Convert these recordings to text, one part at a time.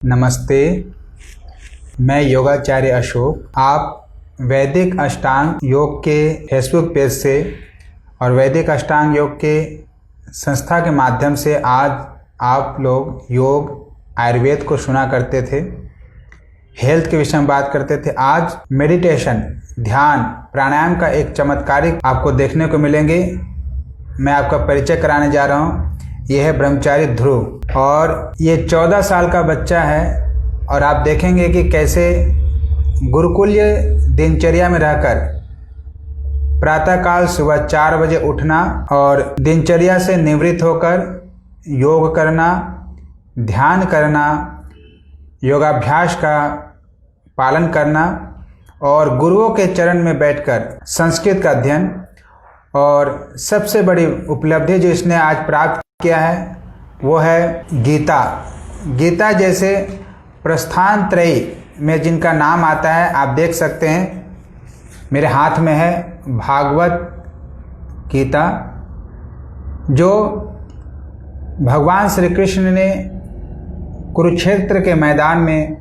नमस्ते, मैं योगाचार्य अशोक। आप वैदिक अष्टांग योग के फेसबुक पेज से और वैदिक अष्टांग योग के संस्था के माध्यम से आज आप लोग योग आयुर्वेद को सुना करते थे, हेल्थ के विषय में बात करते थे। आज मेडिटेशन, ध्यान, प्राणायाम का एक चमत्कारिक आपको देखने को मिलेंगे। मैं आपका परिचय कराने जा रहा हूँ। यह है ब्रह्मचारी ध्रुव और ये 14 साल का बच्चा है और आप देखेंगे कि कैसे गुरुकुलीय दिनचर्या में रहकर प्रातःकाल सुबह 4 बजे उठना और दिनचर्या से निवृत्त होकर योग करना, ध्यान करना, योगाभ्यास का पालन करना और गुरुओं के चरण में बैठकर संस्कृत का अध्ययन। और सबसे बड़ी उपलब्धि जो इसने आज प्राप्त किया है वो है गीता। गीता जैसे प्रस्थान त्रयी में जिनका नाम आता है, आप देख सकते हैं मेरे हाथ में है भागवत गीता, जो भगवान श्री कृष्ण ने कुरुक्षेत्र के मैदान में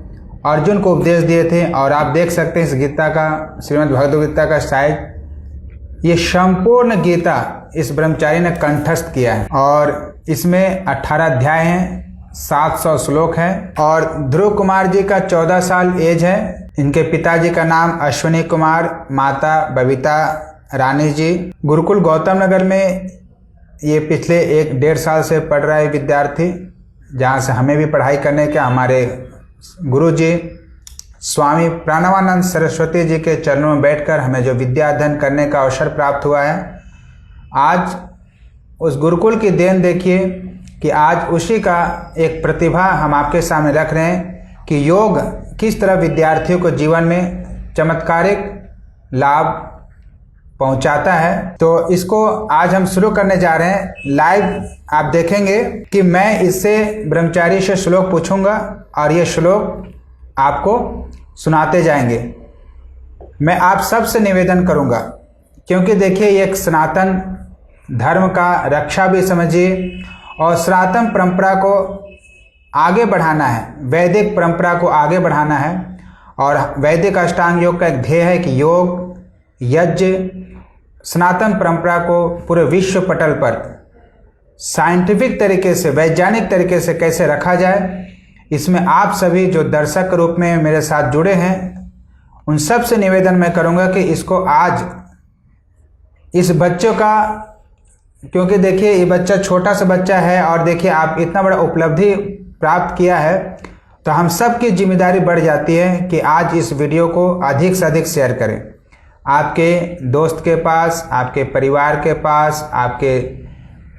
अर्जुन को उपदेश दिए थे। और आप देख सकते हैं इस गीता का, श्रीमद् भगवद गीता का साइज, ये संपूर्ण गीता इस ब्रह्मचारी ने कंठस्थ किया है और इसमें 18 अध्याय हैं, 700 श्लोक हैं। और ध्रुव कुमार जी का 14 साल एज है। इनके पिताजी का नाम अश्विनी कुमार, माता बबीता रानी जी। गुरुकुल गौतम नगर में ये पिछले 1-1.5 साल से पढ़ रहा है विद्यार्थी, जहाँ से हमें भी पढ़ाई करने के हमारे गुरु जी स्वामी प्रणवानंद सरस्वती जी के चरणों में बैठकर हमें जो विद्या अध्ययन करने का अवसर प्राप्त हुआ है, आज उस गुरुकुल की देन देखिए कि आज उसी का एक प्रतिभा हम आपके सामने रख रहे हैं कि योग किस तरह विद्यार्थियों को जीवन में चमत्कारिक लाभ पहुंचाता है। तो इसको आज हम शुरू करने जा रहे हैं लाइव। आप देखेंगे कि मैं इससे ब्रह्मचारी से श्लोक पूछूंगा और ये श्लोक आपको सुनाते जाएंगे। मैं आप सबसे निवेदन करूंगा, क्योंकि देखिए ये एक सनातन धर्म का रक्षा भी समझिए और सनातन परंपरा को आगे बढ़ाना है, वैदिक परंपरा को आगे बढ़ाना है। और वैदिक अष्टांग योग का एक ध्येय है कि योग, यज्ञ, सनातन परंपरा को पूरे विश्व पटल पर साइंटिफिक तरीके से, वैज्ञानिक तरीके से कैसे रखा जाए, इसमें आप सभी जो दर्शक रूप में मेरे साथ जुड़े हैं उन सब से निवेदन मैं करूंगा कि इसको आज इस बच्चों का, क्योंकि देखिए ये बच्चा छोटा सा बच्चा है और देखिए आप इतना बड़ा उपलब्धि प्राप्त किया है, तो हम सब की जिम्मेदारी बढ़ जाती है कि आज इस वीडियो को अधिक से अधिक शेयर करें। आपके दोस्त के पास, आपके परिवार के पास, आपके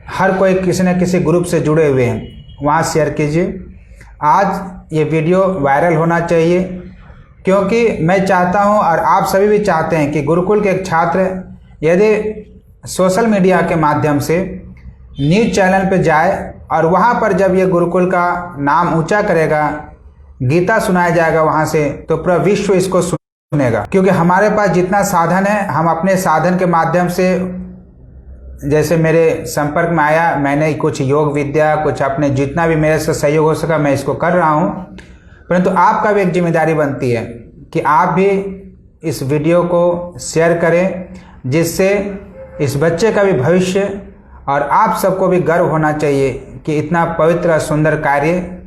हर कोई किसी न किसी ग्रुप से जुड़े हुए हैं, वहाँ शेयर कीजिए। आज ये वीडियो वायरल होना चाहिए, क्योंकि मैं चाहता हूँ और आप सभी भी चाहते हैं कि गुरुकुल के एक छात्र यदि सोशल मीडिया के माध्यम से न्यूज़ चैनल पे जाए और वहाँ पर जब ये गुरुकुल का नाम ऊंचा करेगा, गीता सुनाया जाएगा वहाँ से, तो पूरा विश्व इसको सुनेगा। क्योंकि हमारे पास जितना साधन है, हम अपने साधन के माध्यम से, जैसे मेरे संपर्क में आया, मैंने कुछ योग विद्या, कुछ अपने जितना भी मेरे से सहयोग हो सका मैं इसको कर रहा हूँ। परंतु आपका भी एक जिम्मेदारी बनती है कि आप भी इस वीडियो को शेयर करें, जिससे इस बच्चे का भी भविष्य और आप सबको भी गर्व होना चाहिए कि इतना पवित्र और सुंदर कार्य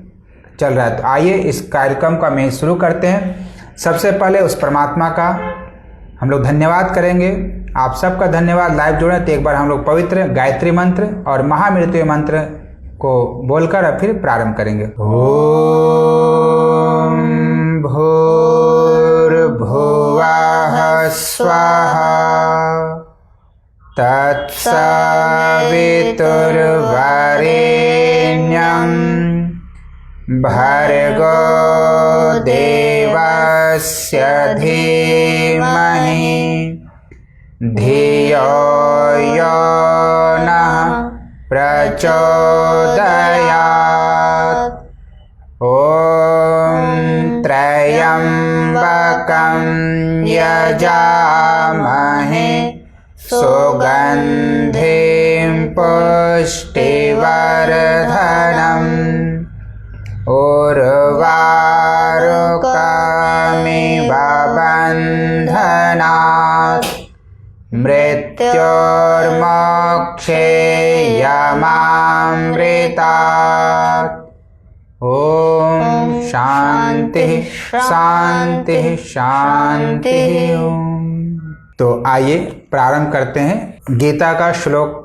चल रहा है। तो आइए इस कार्यक्रम का मैं शुरू करते हैं। सबसे पहले उस परमात्मा का हम लोग धन्यवाद करेंगे। आप सबका धन्यवाद। लाइव जुड़े तो एक बार हम लोग पवित्र गायत्री मंत्र और महामृत्यु मंत्र को बोलकर अब फिर प्रारंभ करेंगे। ओम भूर्भुवः स्वाहा तत्सवितुर्वरेण्यं भर्गो देवस्य धीमहि धियो यो नः प्रचोदयात्। ॐ त्र्यम्बकं यजामहे सुगन्धिं पुष्टिवर्धनम् उर्वारुकमिव क्षयमामृतात्। ओम शांति शांति शांति। तो आइए प्रारंभ करते हैं गीता का श्लोक।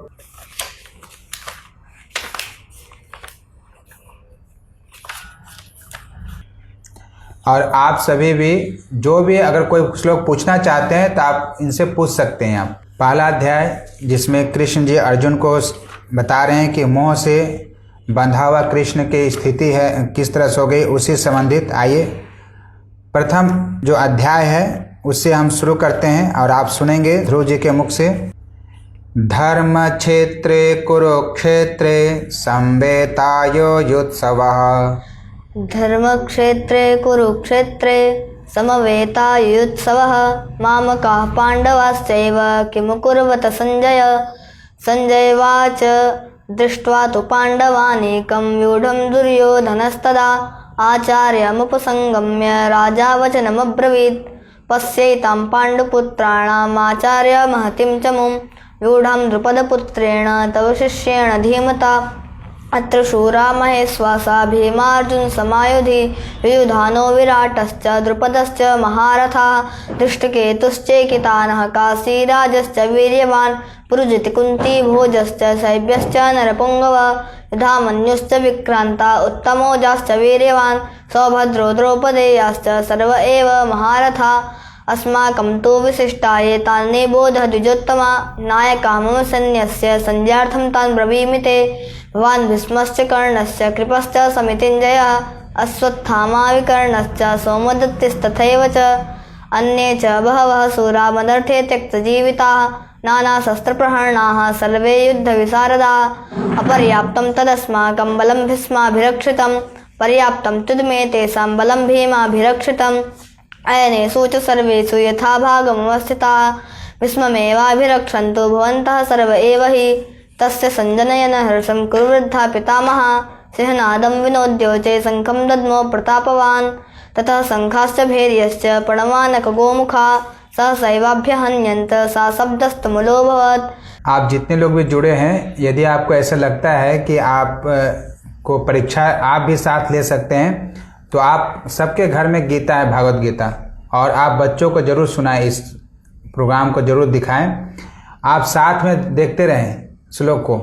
और आप सभी भी जो भी अगर कोई श्लोक पूछना चाहते हैं तो आप इनसे पूछ सकते हैं। आप पहला अध्याय जिसमें कृष्ण जी अर्जुन को बता रहे हैं कि मोह से बंधा हुआ कृष्ण की स्थिति है किस तरह से हो गई, उसी संबंधित आइए प्रथम जो अध्याय है उससे हम शुरू करते हैं और आप सुनेंगे ध्रुव जी के मुख से। धर्म क्षेत्रे कुरुक्षेत्रे संवेतायो युत्सवः। धर्म क्षेत्रे कुरुक्षेत्रे समवेतायुत्सवः। मामकाः पाण्डवाश्चैव किमकुर्वत संजय। संजयवाच दृष्ट्वा तु पाण्डवानीकं व्यूढं दुर्योधनस्तदा आचार्यमुपसंगम्य राजा वचनमब्रवीत्। पश्यैतां पाण्डुपुत्राणाम् आचार्य महतीं च मुं व्यूढां द्रुपदपुत्रेण तव शिष्येण धीमता। अत्र शूरा महेश्वासा भीमार्जुन समायुधि युयुधानो विराटश्च द्रुपदश्च महारथाः धृष्टकेतुश्चेकितानः काशीराजश्च वीर्यवान् पुरुजिति कुन्ती भोजश्च शैब्यश्च नरपुङ्गव युधामन्युश्च विक्रान्ता उत्तमोजाश्च वीर्यवान् सौभद्रो द्रौपदेयाश्च सर्व एव महारथाः। अस्माकं तु विशिष्टाये तान् निबोध द्विजोत्तमा। नायका मम सैन्यस्य संज्ञार्थं तान् ब्रवीमि ते। भवान् भीष्मश्च कर्णश्च कृपश्च समितिञ्जयः अश्वत्थामा विकर्णश्च सोमदत्तिस्तथैव च अन्ये च बहवः शूरा मदर्थे त्यक्तजीविताः नानाशस्त्रप्रहरणाः सर्वे युद्धविशारदाः। अपर्याप्तं तदस्माकं बलं भीष्माभिरक्षितं पर्याप्तं तुदमे तेषां बलं भीमाभिरक्षितम्। अयनेषु च सर्वेषु यथाभागमवस्थिताः भीष्ममेवाभिरक्षन्तु भवन्तः सर्व एव हि। तस्य संजनयन हर्षं कुरुवृद्धा पितामहः सिंहनादं विनोद्योचे शङ्खं दद्मो प्रतापवान्। ततः शङ्खाश्च भैर्यश्च प्रणवानकगोमुखा सहसैवाभ्यहन्यन्त सा शब्दस्तमुलोऽभवत्। आप जितने लोग भी जुड़े हैं, यदि आपको ऐसा लगता है कि आप को परीक्षा आप भी साथ ले सकते हैं तो आप सबके घर में गीता है, भागवत गीता, और आप बच्चों को जरूर सुनाएं, इस प्रोग्राम को जरूर दिखाएं। आप साथ में देखते रहें श्लोक को,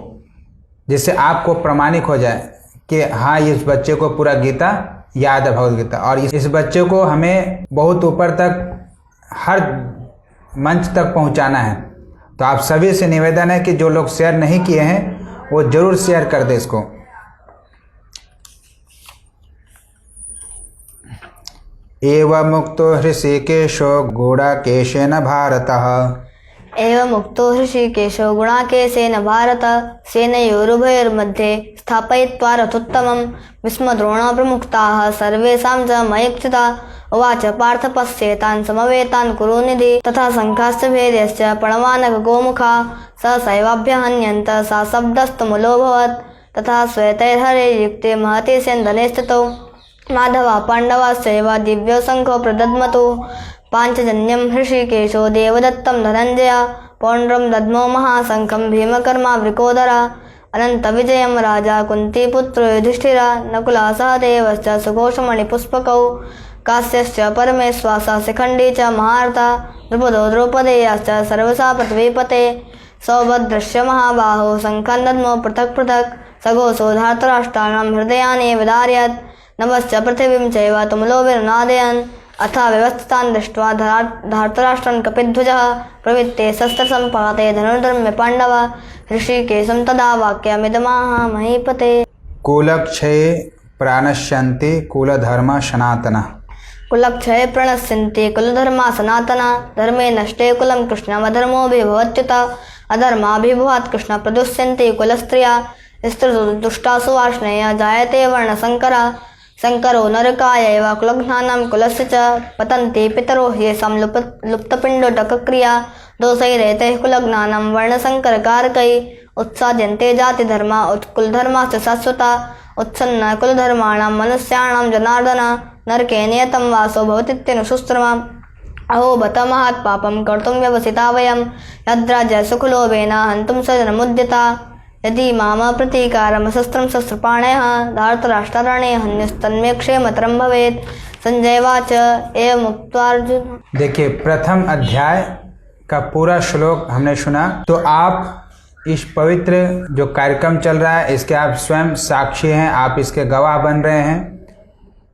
जिससे आपको प्रमाणिक हो जाए कि हाँ इस बच्चे को पूरा गीता याद है, भगवत गीता। और इस बच्चे को हमें बहुत ऊपर तक हर मंच तक पहुंचाना है। तो आप सभी से निवेदन है कि जो लोग शेयर नहीं किए हैं वो जरूर शेयर कर दें इसको। एवं मुक्तो हृषिकेशो गुडाकेशेन भारतः। एवं मुक्तो हृषिकेशो गुणाकेशेन भारत सेनयोरुभयोर्मध्ये स्थापयित्वा रथोत्तमं भीष्मद्रोणप्रमुक्ताः सर्वेषां च मयीक्षिता। उवाच पार्थ पश्येतान् समवेतान् कुरु निधि। तथा शङ्खाश्च भैर्यश्च प्रणवानकगोमुखा सहसैवाभ्यहन्यन्त सा शब्दस्तमुलोऽभवत्। तथा श्वेतैर्हरैर्युक्ते महते सेन्दने स्थितौ माधवा पाण्डवाश्चैव दिव्यो शङ्खो प्रदद्मतु। पाञ्चजन्यं हृषिकेशो देवदत्तं धनञ्जय पौण्ड्रं दद्मो महाशङ्खं भीमकर्मा वृकोदरा। अनन्तविजयं राजा कुन्तीपुत्रो युधिष्ठिरा नकुला सहदेवश्च सुघोषमणिपुष्पकौ काश्यश्च परमेश्वासा शिखण्डी च महारथा द्रुपदो द्रौपदेयाश्च सर्वसा पृथ्वीपते। सौभद्रस्य महाबाहो शङ्खान् दद्मो पृथक् पृथक् सघोषो धार्तराष्ट्राणां हृदयानि विदारयत्। नभश्च पृथिवीं चैव तुमुलो विरनादयन्। अथ व्यवस्थितान् दृष्ट्वा धार्तराष्ट्रान् कपिध्वजः प्रवृत्ते शस्त्रसम्पाते धनुर्धर्मे पाण्डव हृषिकेशं तदा वाक्यमिदमाह महीपते। कुलक्षये प्राणश्यन्ति कुलधर्म सनातनः। कुलक्षये प्रणश्यन्ति कुलधर्मा सनातना। धर्मे नष्टे कुलं कृष्णमधर्मोऽभिभवत्युत। अधर्माभिभवात् कृष्ण प्रदुष्यन्ति कुलस्त्रिया। स्त्रीषु दुष्टासु वार्ष्णेय जायते वर्णशङ्करः। शङ्करो नरकायैव कुलघ्नानां कुलस्य च पतन्ति पितरो येषां लुप्तपिण्डोटकक्रिया। दोषैरेतैः कुलघ्नानां वर्णशङ्करकारकैः उत्साद्यन्ते जातिधर्मा कुलधर्माश्च शाश्वता। उत्सन्न कुलधर्माणां मनुष्याणां जनार्दन नरके नियतं वासो भवतीत्यनुशुश्रमः। अहो बत महत्पापं कर्तुं व्यवसिता वयं यद्राज्यसुखलोभेन हन्तुं स्वजनमुद्यता यदि माम प्रतीकारं शस्त्रं शस्त्रपाणयः धार्तराष्ट्रारणे हन्यस्तन्मे क्षेमतरं भवेत्। संजय वाच एवं उक्त्वा अर्जुन। देखिए, प्रथम अध्याय का पूरा श्लोक हमने सुना। तो आप इस पवित्र जो कार्यक्रम चल रहा है इसके आप स्वयं साक्षी हैं, आप इसके गवाह बन रहे हैं।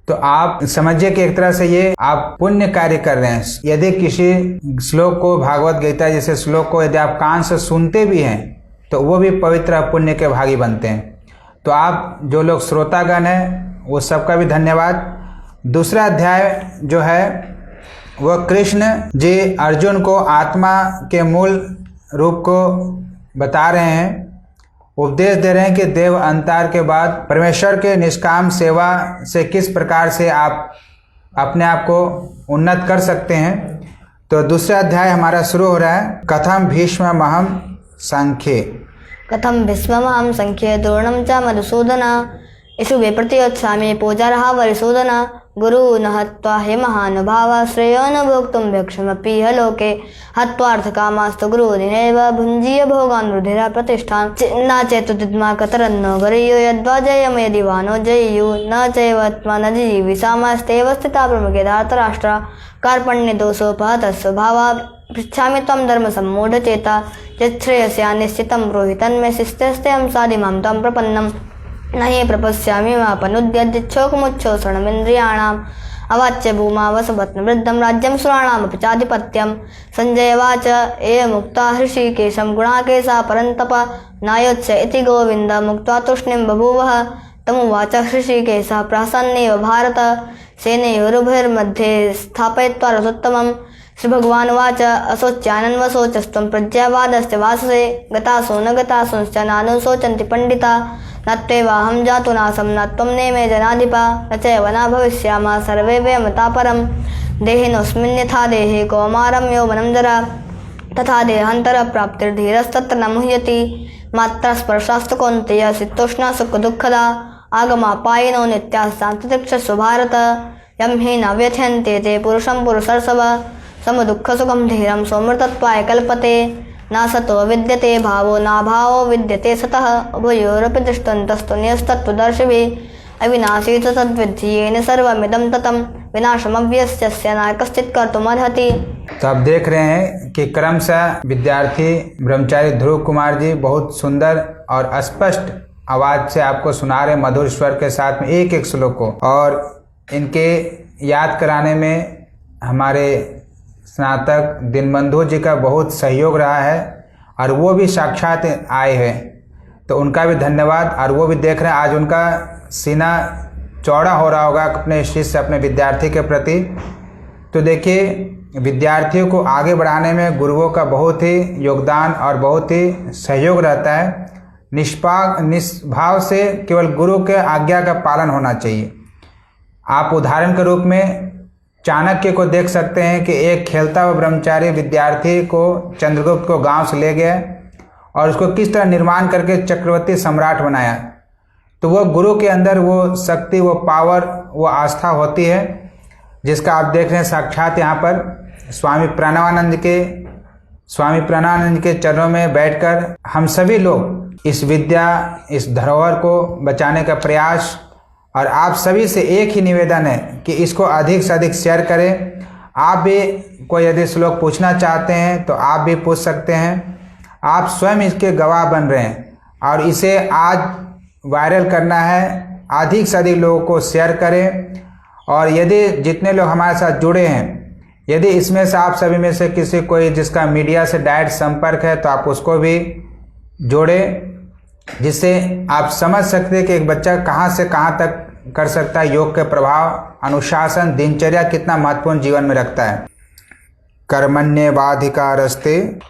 तो आप समझिए कि एक तरह से ये आप पुण्य कार्य कर रहे हैं। यदि किसी श्लोक को, भागवत गीता जैसे श्लोक को यदि आप कान से सुनते भी हैं तो वो भी पवित्र पुण्य के भागी बनते हैं। तो आप जो लोग श्रोतागण हैं वो सबका भी धन्यवाद। दूसरा अध्याय जो है वह कृष्ण जी अर्जुन को आत्मा के मूल रूप को बता रहे हैं, उपदेश दे रहे हैं कि देव अंतर के बाद परमेश्वर के निष्काम सेवा से किस प्रकार से आप अपने आप को उन्नत कर सकते हैं। तो दूसरा अध्याय हमारा शुरू हो रहा है। कथम भीष्ममहं संख्ये। कथम भीष्ममहं संख्ये द्रोणं च मधुसूदन इषुवे प्रतियोत्सामि पूजारः वरिसूदन गुरु न हत्वा हे महानुभाव श्रेयो न भोक्तुं भिक्षमपि ह लोके हत्वार्थकामास्तु गुरुनिरेव भुञ्जीय भोगान् रुधिरा प्रतिष्ठान् न चेतुदिद्मा कतरन्नो गरीयो यद्वा जयम यदि वानो जयेयु न चैवत्मा न जीविषामस्तेव स्थिता प्रमुखे धार्तराष्ट्रा कार्पण्य दोषोपहतस्व भावा पृच्छामि त्वं धर्मसम्मूढचेता यच्छ्रेयस्या निश्चितं ब्रूहि तन्मे शिष्यस्तेऽहं साधिमां त्वं प्रपन्नम् न हि प्रपश्यामि मापनुद्यच्छोकमुच्छोषणमिन्द्रियाणाम् अवाच्य भूमा वसवत्नवृद्धं राज्यं सुराणामपि चाधिपत्यं। संजय वाच एवमुक्त्वा हृषीकेशं गुणाकेशः परन्तप नायोत्स्य इति गोविन्दमुक्त्वा तूष्णीं बभूवः। तमुवाच हृषीकेशः प्रसन्नेव भारत सेनयोरुभयोर्मध्ये स्थापयित्वा रथोत्तमम्। श्रीभगवानुवाच असोच्यानन्वशोचस्त्वं प्रज्ञावादस्य वाससे गतासो न गतासोश्च नानुशोचन्ति पंडिता न त्वेवाहं जातु नासं न त्वं नेमे जनाधिपा न चैव न भविष्यामः सर्वे वयमता परं देहिनोऽस्मिन् यथा देहे कौमारं यौवनं जरा तथा देहान्तरप्राप्तिर्धीरस्तत्र न मुह्यति मात्रा स्पर्शास्तु कौन्तेय शीतोष्णा सुखदुःखदा आगमापायिनो नित्याः शान्तितिक्षस्व भारत यं हि न व्यथयन्ते ते पुरुषं पुरुषर्षभ समदुःखसुखं धीरं सौमृतत्वाय कल्पते न सतो विद्यते भावो न भावो विद्यते सतः उभयोरपि दृष्टन्तस्तुन्यस्तत्त्वदर्शिभिः अविनाशी च तद्विद्धि येन सर्वमिदं ततं विनाशमव्यस्य न कश्चित् कर्तुमर्हति। तो आप देख रहे हैं कि क्रमशः विद्यार्थी ब्रह्मचारी ध्रुव कुमार जी बहुत सुंदर और स्पष्ट आवाज से आपको सुना रहे, मधुर स्वर के साथ में एक एक श्लोक को। और इनके याद कराने में हमारे स्नातक दीनबंधु जी का बहुत सहयोग रहा है और वो भी साक्षात आए हैं, तो उनका भी धन्यवाद। और वो भी देख रहे हैं, आज उनका सीना चौड़ा हो रहा होगा अपने शिष्य, अपने विद्यार्थी के प्रति। तो देखिए, विद्यार्थियों को आगे बढ़ाने में गुरुओं का बहुत ही योगदान और बहुत ही सहयोग रहता है। निष्भाव से केवल गुरु के आज्ञा का पालन होना चाहिए। आप उदाहरण के रूप में चाणक्य को देख सकते हैं कि एक खेलता हुआ ब्रह्मचारी विद्यार्थी को चंद्रगुप्त को गांव से ले गया और उसको किस तरह निर्माण करके चक्रवर्ती सम्राट बनाया। तो वो गुरु के अंदर वो शक्ति, वो पावर, वो आस्था होती है, जिसका आप देख रहे हैं साक्षात यहाँ पर स्वामी प्रणवानंद के चरणों में बैठकर हम सभी लोग इस विद्या, इस धरोहर को बचाने का प्रयास। और आप सभी से एक ही निवेदन है कि इसको अधिक से अधिक शेयर करें। आप भी कोई यदि श्लोक पूछना चाहते हैं तो आप भी पूछ सकते हैं। आप स्वयं इसके गवाह बन रहे हैं और इसे आज वायरल करना है। अधिक से अधिक लोगों को शेयर करें। और यदि जितने लोग हमारे साथ जुड़े हैं, यदि इसमें से आप सभी में से किसी कोई जिसका मीडिया से डायरेक्ट संपर्क है तो आप उसको भी जोड़ें, जिससे आप समझ सकते हैं कि एक बच्चा कहाँ से कहाँ तक कर सकता है। योग के प्रभाव, अनुशासन, दिनचर्या कितना महत्वपूर्ण जीवन में रखता है।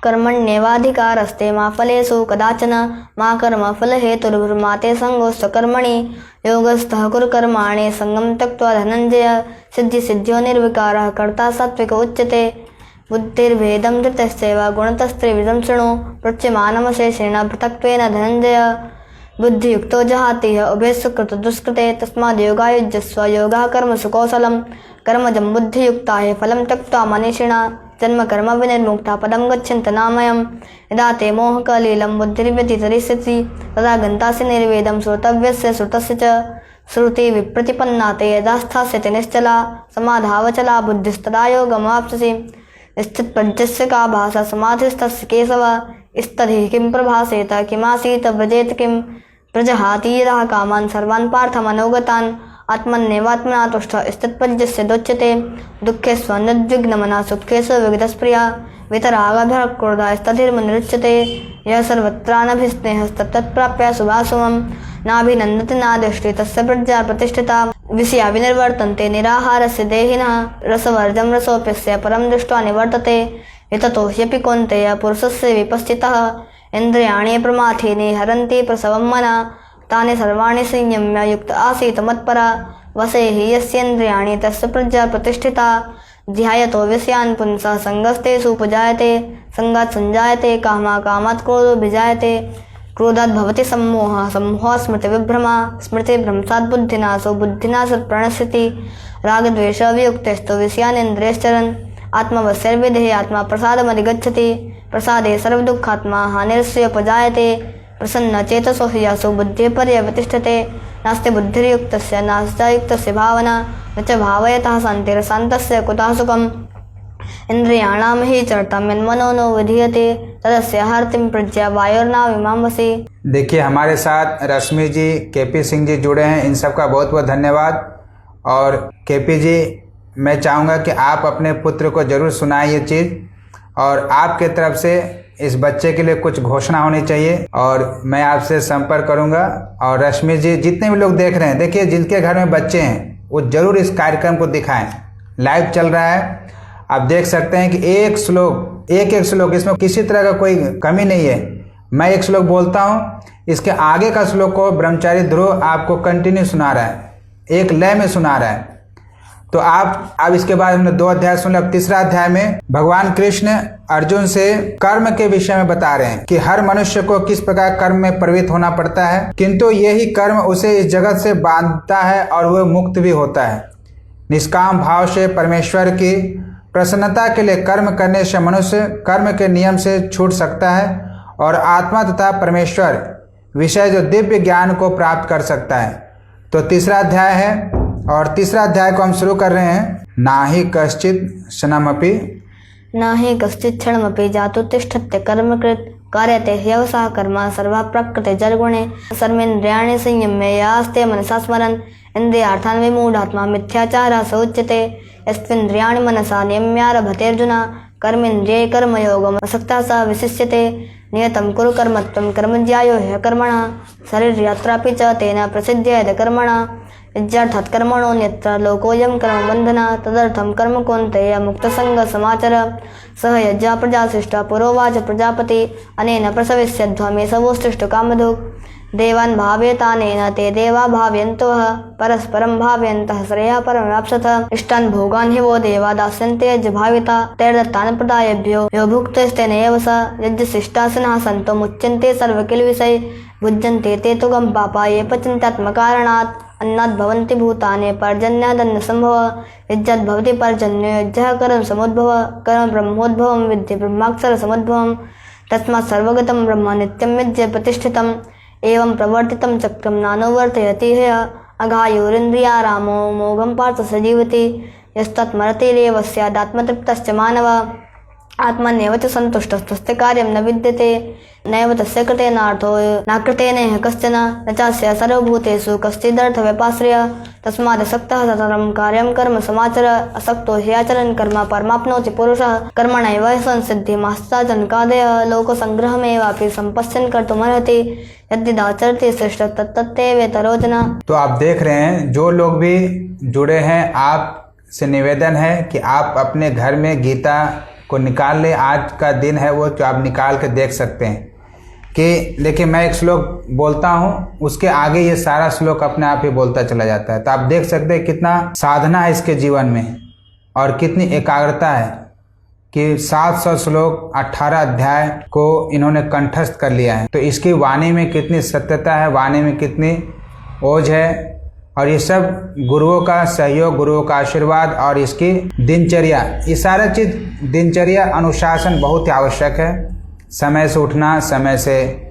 कर्मण्येवाधिकारस्ते मा फलेषु कदाचन मा कर्म फलहेतुर्मा ते संगोऽस्त्व कर्मणि योगस्थः कुरु कर्माणि संगं त्यक्त्वा धनञ्जय सिद्धिसिद्ध्यो निर्विकारः कर्ता सात्विक उच्यते बुद्धिर्भेदं धृतश्चैव गुणतस्त्रिविधं शृणु प्रोच्यमानमशेषेण पृथक्त्वेन धनञ्जय बुद्धियुक्तो जहाति उभे सुकृत दुष्कृते तस्माद् योगायुज्यस्व योगः कर्मसु कौशलं कर्मजं बुद्धियुक्ता हि फलं त्यक्त्वा मनीषिणा जन्म कर्म विनिर्मुक्ता पदं गच्छन्त नामयम् यदा ते मोहकलीलं बुद्धिर्व्यतितरिष्यति तदा गन्तासि निर्वेदं श्रोतव्यस्य श्रुतस्य च श्रुति विप्रतिपन्ना ते यदा स्थास्यति निश्चला समाधावचला बुद्धिस्तदा योगमाप्स्यसि स्थितप्रज्ञस्य का भाषा समाधिस्तस्य केशव स्तद्धि किं प्रभासेत किमासीत व्रजेत किं प्रजहाति यतः कामान् सर्वान् पार्थमनोगतान् आत्मन्येवात्मना तुष्टः स्थितप्रज्ञस्य दोच्यते दुःखेषु अनुद्विग्नमनः सुखेषु विगतस्प्रिया वितरागभ्यक्रोधः स्तधिर्मुनिरुच्यते यः सर्वत्रानभिस्नेहस्तत्प्राप्य शुभाशुभं नाभिनन्दति नादृष्टि तस्य प्रज्ञा प्रतिष्ठिता विषया विनिर्वर्तन्ते निराहारस्य देहिनः रसवर्जं रसोऽप्यस्य परं दृष्ट्वा निवर्तते यततो ह्यपि कौन्तेय पुरुषस्य विपश्चितः इन्द्रियाणि प्रमाथीनि हरन्ति प्रसवं मनः तानि सर्वाणि संयम्य युक्त आसीत् मत्परा वसे हि यस्येन्द्रियाणि तस्य प्रज्ञा प्रतिष्ठिता ध्यायतो विषयान् पुंसः सङ्गस्तेषु उपजायते सङ्गात् सञ्जायते कामः कामात् क्रोधोऽभिजायते क्रोधात् भवति सम्मोहः सम्मोहात् स्मृतिविभ्रमः स्मृतिभ्रंशात् बुद्धिनाशो बुद्धिनाशात् प्रणश्यति रागद्वेषवियुक्तेस्तु विषयानिन्द्रियश्चरन् आत्मवश्यर्विधेः आत्मा प्रसादमधिगच्छति प्रसादे सर्वदुःखात्मा हानिर्स्योपजायते प्रसन्नचेतसो हि यासु बुद्धिः पर्यवतिष्ठते नास्ति बुद्धिर्युक्तस्य नास्त्युक्तस्य भावना न च भावयतः शान्तिरशान्तस्य कुतः सुखम् इन्द्रियाणां हि चरतां यन्मनो नो विधीयते तदस्य हर्तिं प्रज्ञा वायोर्नाविमां वसि। देखिए हमारे साथ रश्मि जी, केपी सिंह जी जुड़े हैं, इन सब का बहुत बहुत धन्यवाद। और केपी जी, मैं चाहूँगा कि आप अपने पुत्र को ज़रूर सुनाएं ये चीज़, और आपके तरफ से इस बच्चे के लिए कुछ घोषणा होनी चाहिए और मैं आपसे संपर्क करूंगा। और रश्मि जी, जितने भी लोग देख रहे हैं, देखिए जिनके घर में बच्चे हैं वो ज़रूर इस कार्यक्रम को दिखाएं। लाइव चल रहा है, आप देख सकते हैं कि एक श्लोक, इसमें किसी तरह का कोई कमी नहीं है। मैं एक श्लोक बोलता हूँ, इसके आगे का श्लोक को ब्रह्मचारी ध्रुव आपको कंटिन्यू सुना रहा है, एक लय में सुना रहा है। तो आप अब इसके बाद हमने 2 अध्याय सुन लिया। अब तीसरा अध्याय में भगवान कृष्ण अर्जुन से कर्म के विषय में बता रहे हैं कि हर मनुष्य को किस प्रकार कर्म में प्रवृत्त होना पड़ता है, किंतु यही कर्म उसे इस जगत से बांधता है और वह मुक्त भी होता है। निष्काम भाव से परमेश्वर की प्रसन्नता के लिए कर्म करने से मनुष्य कर्म के नियम से छूट सकता है और आत्मा तथा परमेश्वर विषय जो दिव्य ज्ञान को प्राप्त कर सकता है। तो तीसरा अध्याय है और तीसरा अध्याय को हम शुरू कर रहे हैं। नाहि कश्चित् क्षणमपि नाहि कश्चित् क्षणमपि जातुतिष्ठत्य कर्मकृत् कार्यते ह्यवसः कर्म सर्वः प्रकृते जलगुणे सर्वेन्द्रियाणि संयम्य यास्ते मनसा स्मरन् इन्द्रियार्थान् विमूढात्मा मिथ्याचारः स उच्यते यस्त्विन्द्रियाणि मनसा नियम्यारभते अर्जुन कर्मेन्द्रिये कर्मयोगम् असक्तः स विशिष्यते नियतं कुरु कर्मत्वं कर्मज्यायो ह्यकर्मणः शरीरयात्रापि च तेन प्रसिद्ध्यते कर्मणः यज्ञार्थात् कर्मणोऽन्यत्र लोकोऽयं कर्मबन्धनः तदर्थं कर्म कौन्तेय मुक्तसङ्गः समाचर सह यज्ञा प्रजाशिष्टः पुरोवाच प्रजापति अनेन प्रसविष्यध्वमेशवोष्टिष्ठ कामधुक् देवान् भावयतानेन ते देवा भावयन्तः परस्परं भावयन्तः श्रेयः परमाप्स्यथ इष्टान् भोगान् हि वो देवा दास्यन्ते यज्ञभाविता तैर्दत्तान् प्रदायेभ्यो यो भुक्तस्तेनैव स यज्ञशिष्टासिनः सन्तो मुच्यन्ते सर्वकिल्विषये भुज्यन्ते ते तु गं पापा ये पचन्त्यात्मकारणात् अन्नात् भवन्ति भूतानि पर्जन्यादन्नसम्भव यज्ञात् भवति पर्जन्यो यज्ञः कर्म समुद्भव कर्म ब्रह्मोद्भवं विद्धि ब्रह्माक्षर समुद्भवं तस्मात् सर्वगतं ब्रह्म नित्यं विद्ये प्रतिष्ठितम् एवं प्रवर्तितं चक्रं नानुवर्तयति ह्यः अघायुरिन्द्रियारामो मोघं पार्थ स जीवति यस्तत्मरतिरेव स्यादात्मतृप्तश्च मानवः आत्मन्येव च सन्तुष्टस्तस्य कार्यं न विद्यते नैव तस्य कृतेनार्थो न कृतेनेह कश्चन न चास्य सर्वभूतेषु कश्चिदर्थव्यपाश्रयः तस्मादसक्तः सततं कार्यं कर्म समाचर असक्तो ह्याचरन् कर्म परमाप्नोति पुरुषः कर्मणैव संसिद्धिमास्ताजनकादयः लोकसङ्ग्रहमेवापि सम्पश्यन् कर्तुमर्हति यद्यदाचरति श्रेष्ठ तत्तत्तेवेतरो। तो आप देख रहे हैं, जो लोग भी जुड़े हैं, आप से निवेदन है कि आप अपने घर में गीता को निकाल ले। आज का दिन है वो जो आप निकाल के देख सकते हैं कि देखिए मैं एक श्लोक बोलता हूँ, उसके आगे ये सारा श्लोक अपने आप ही बोलता चला जाता है। तो आप देख सकते हैं कितना साधना है इसके जीवन में और कितनी एकाग्रता है। कि 700 श्लोक 18 अध्याय को इन्होंने कंठस्थ कर लिया है। तो इसकी वाणी में कितनी सत्यता है, वाणी में कितनी ओज है, और ये सब गुरुओं का सहयोग, गुरुओं का आशीर्वाद और इसकी दिनचर्या, ये सारा चीज़ दिनचर्या अनुशासन बहुत ही आवश्यक है। समय से उठना, समय से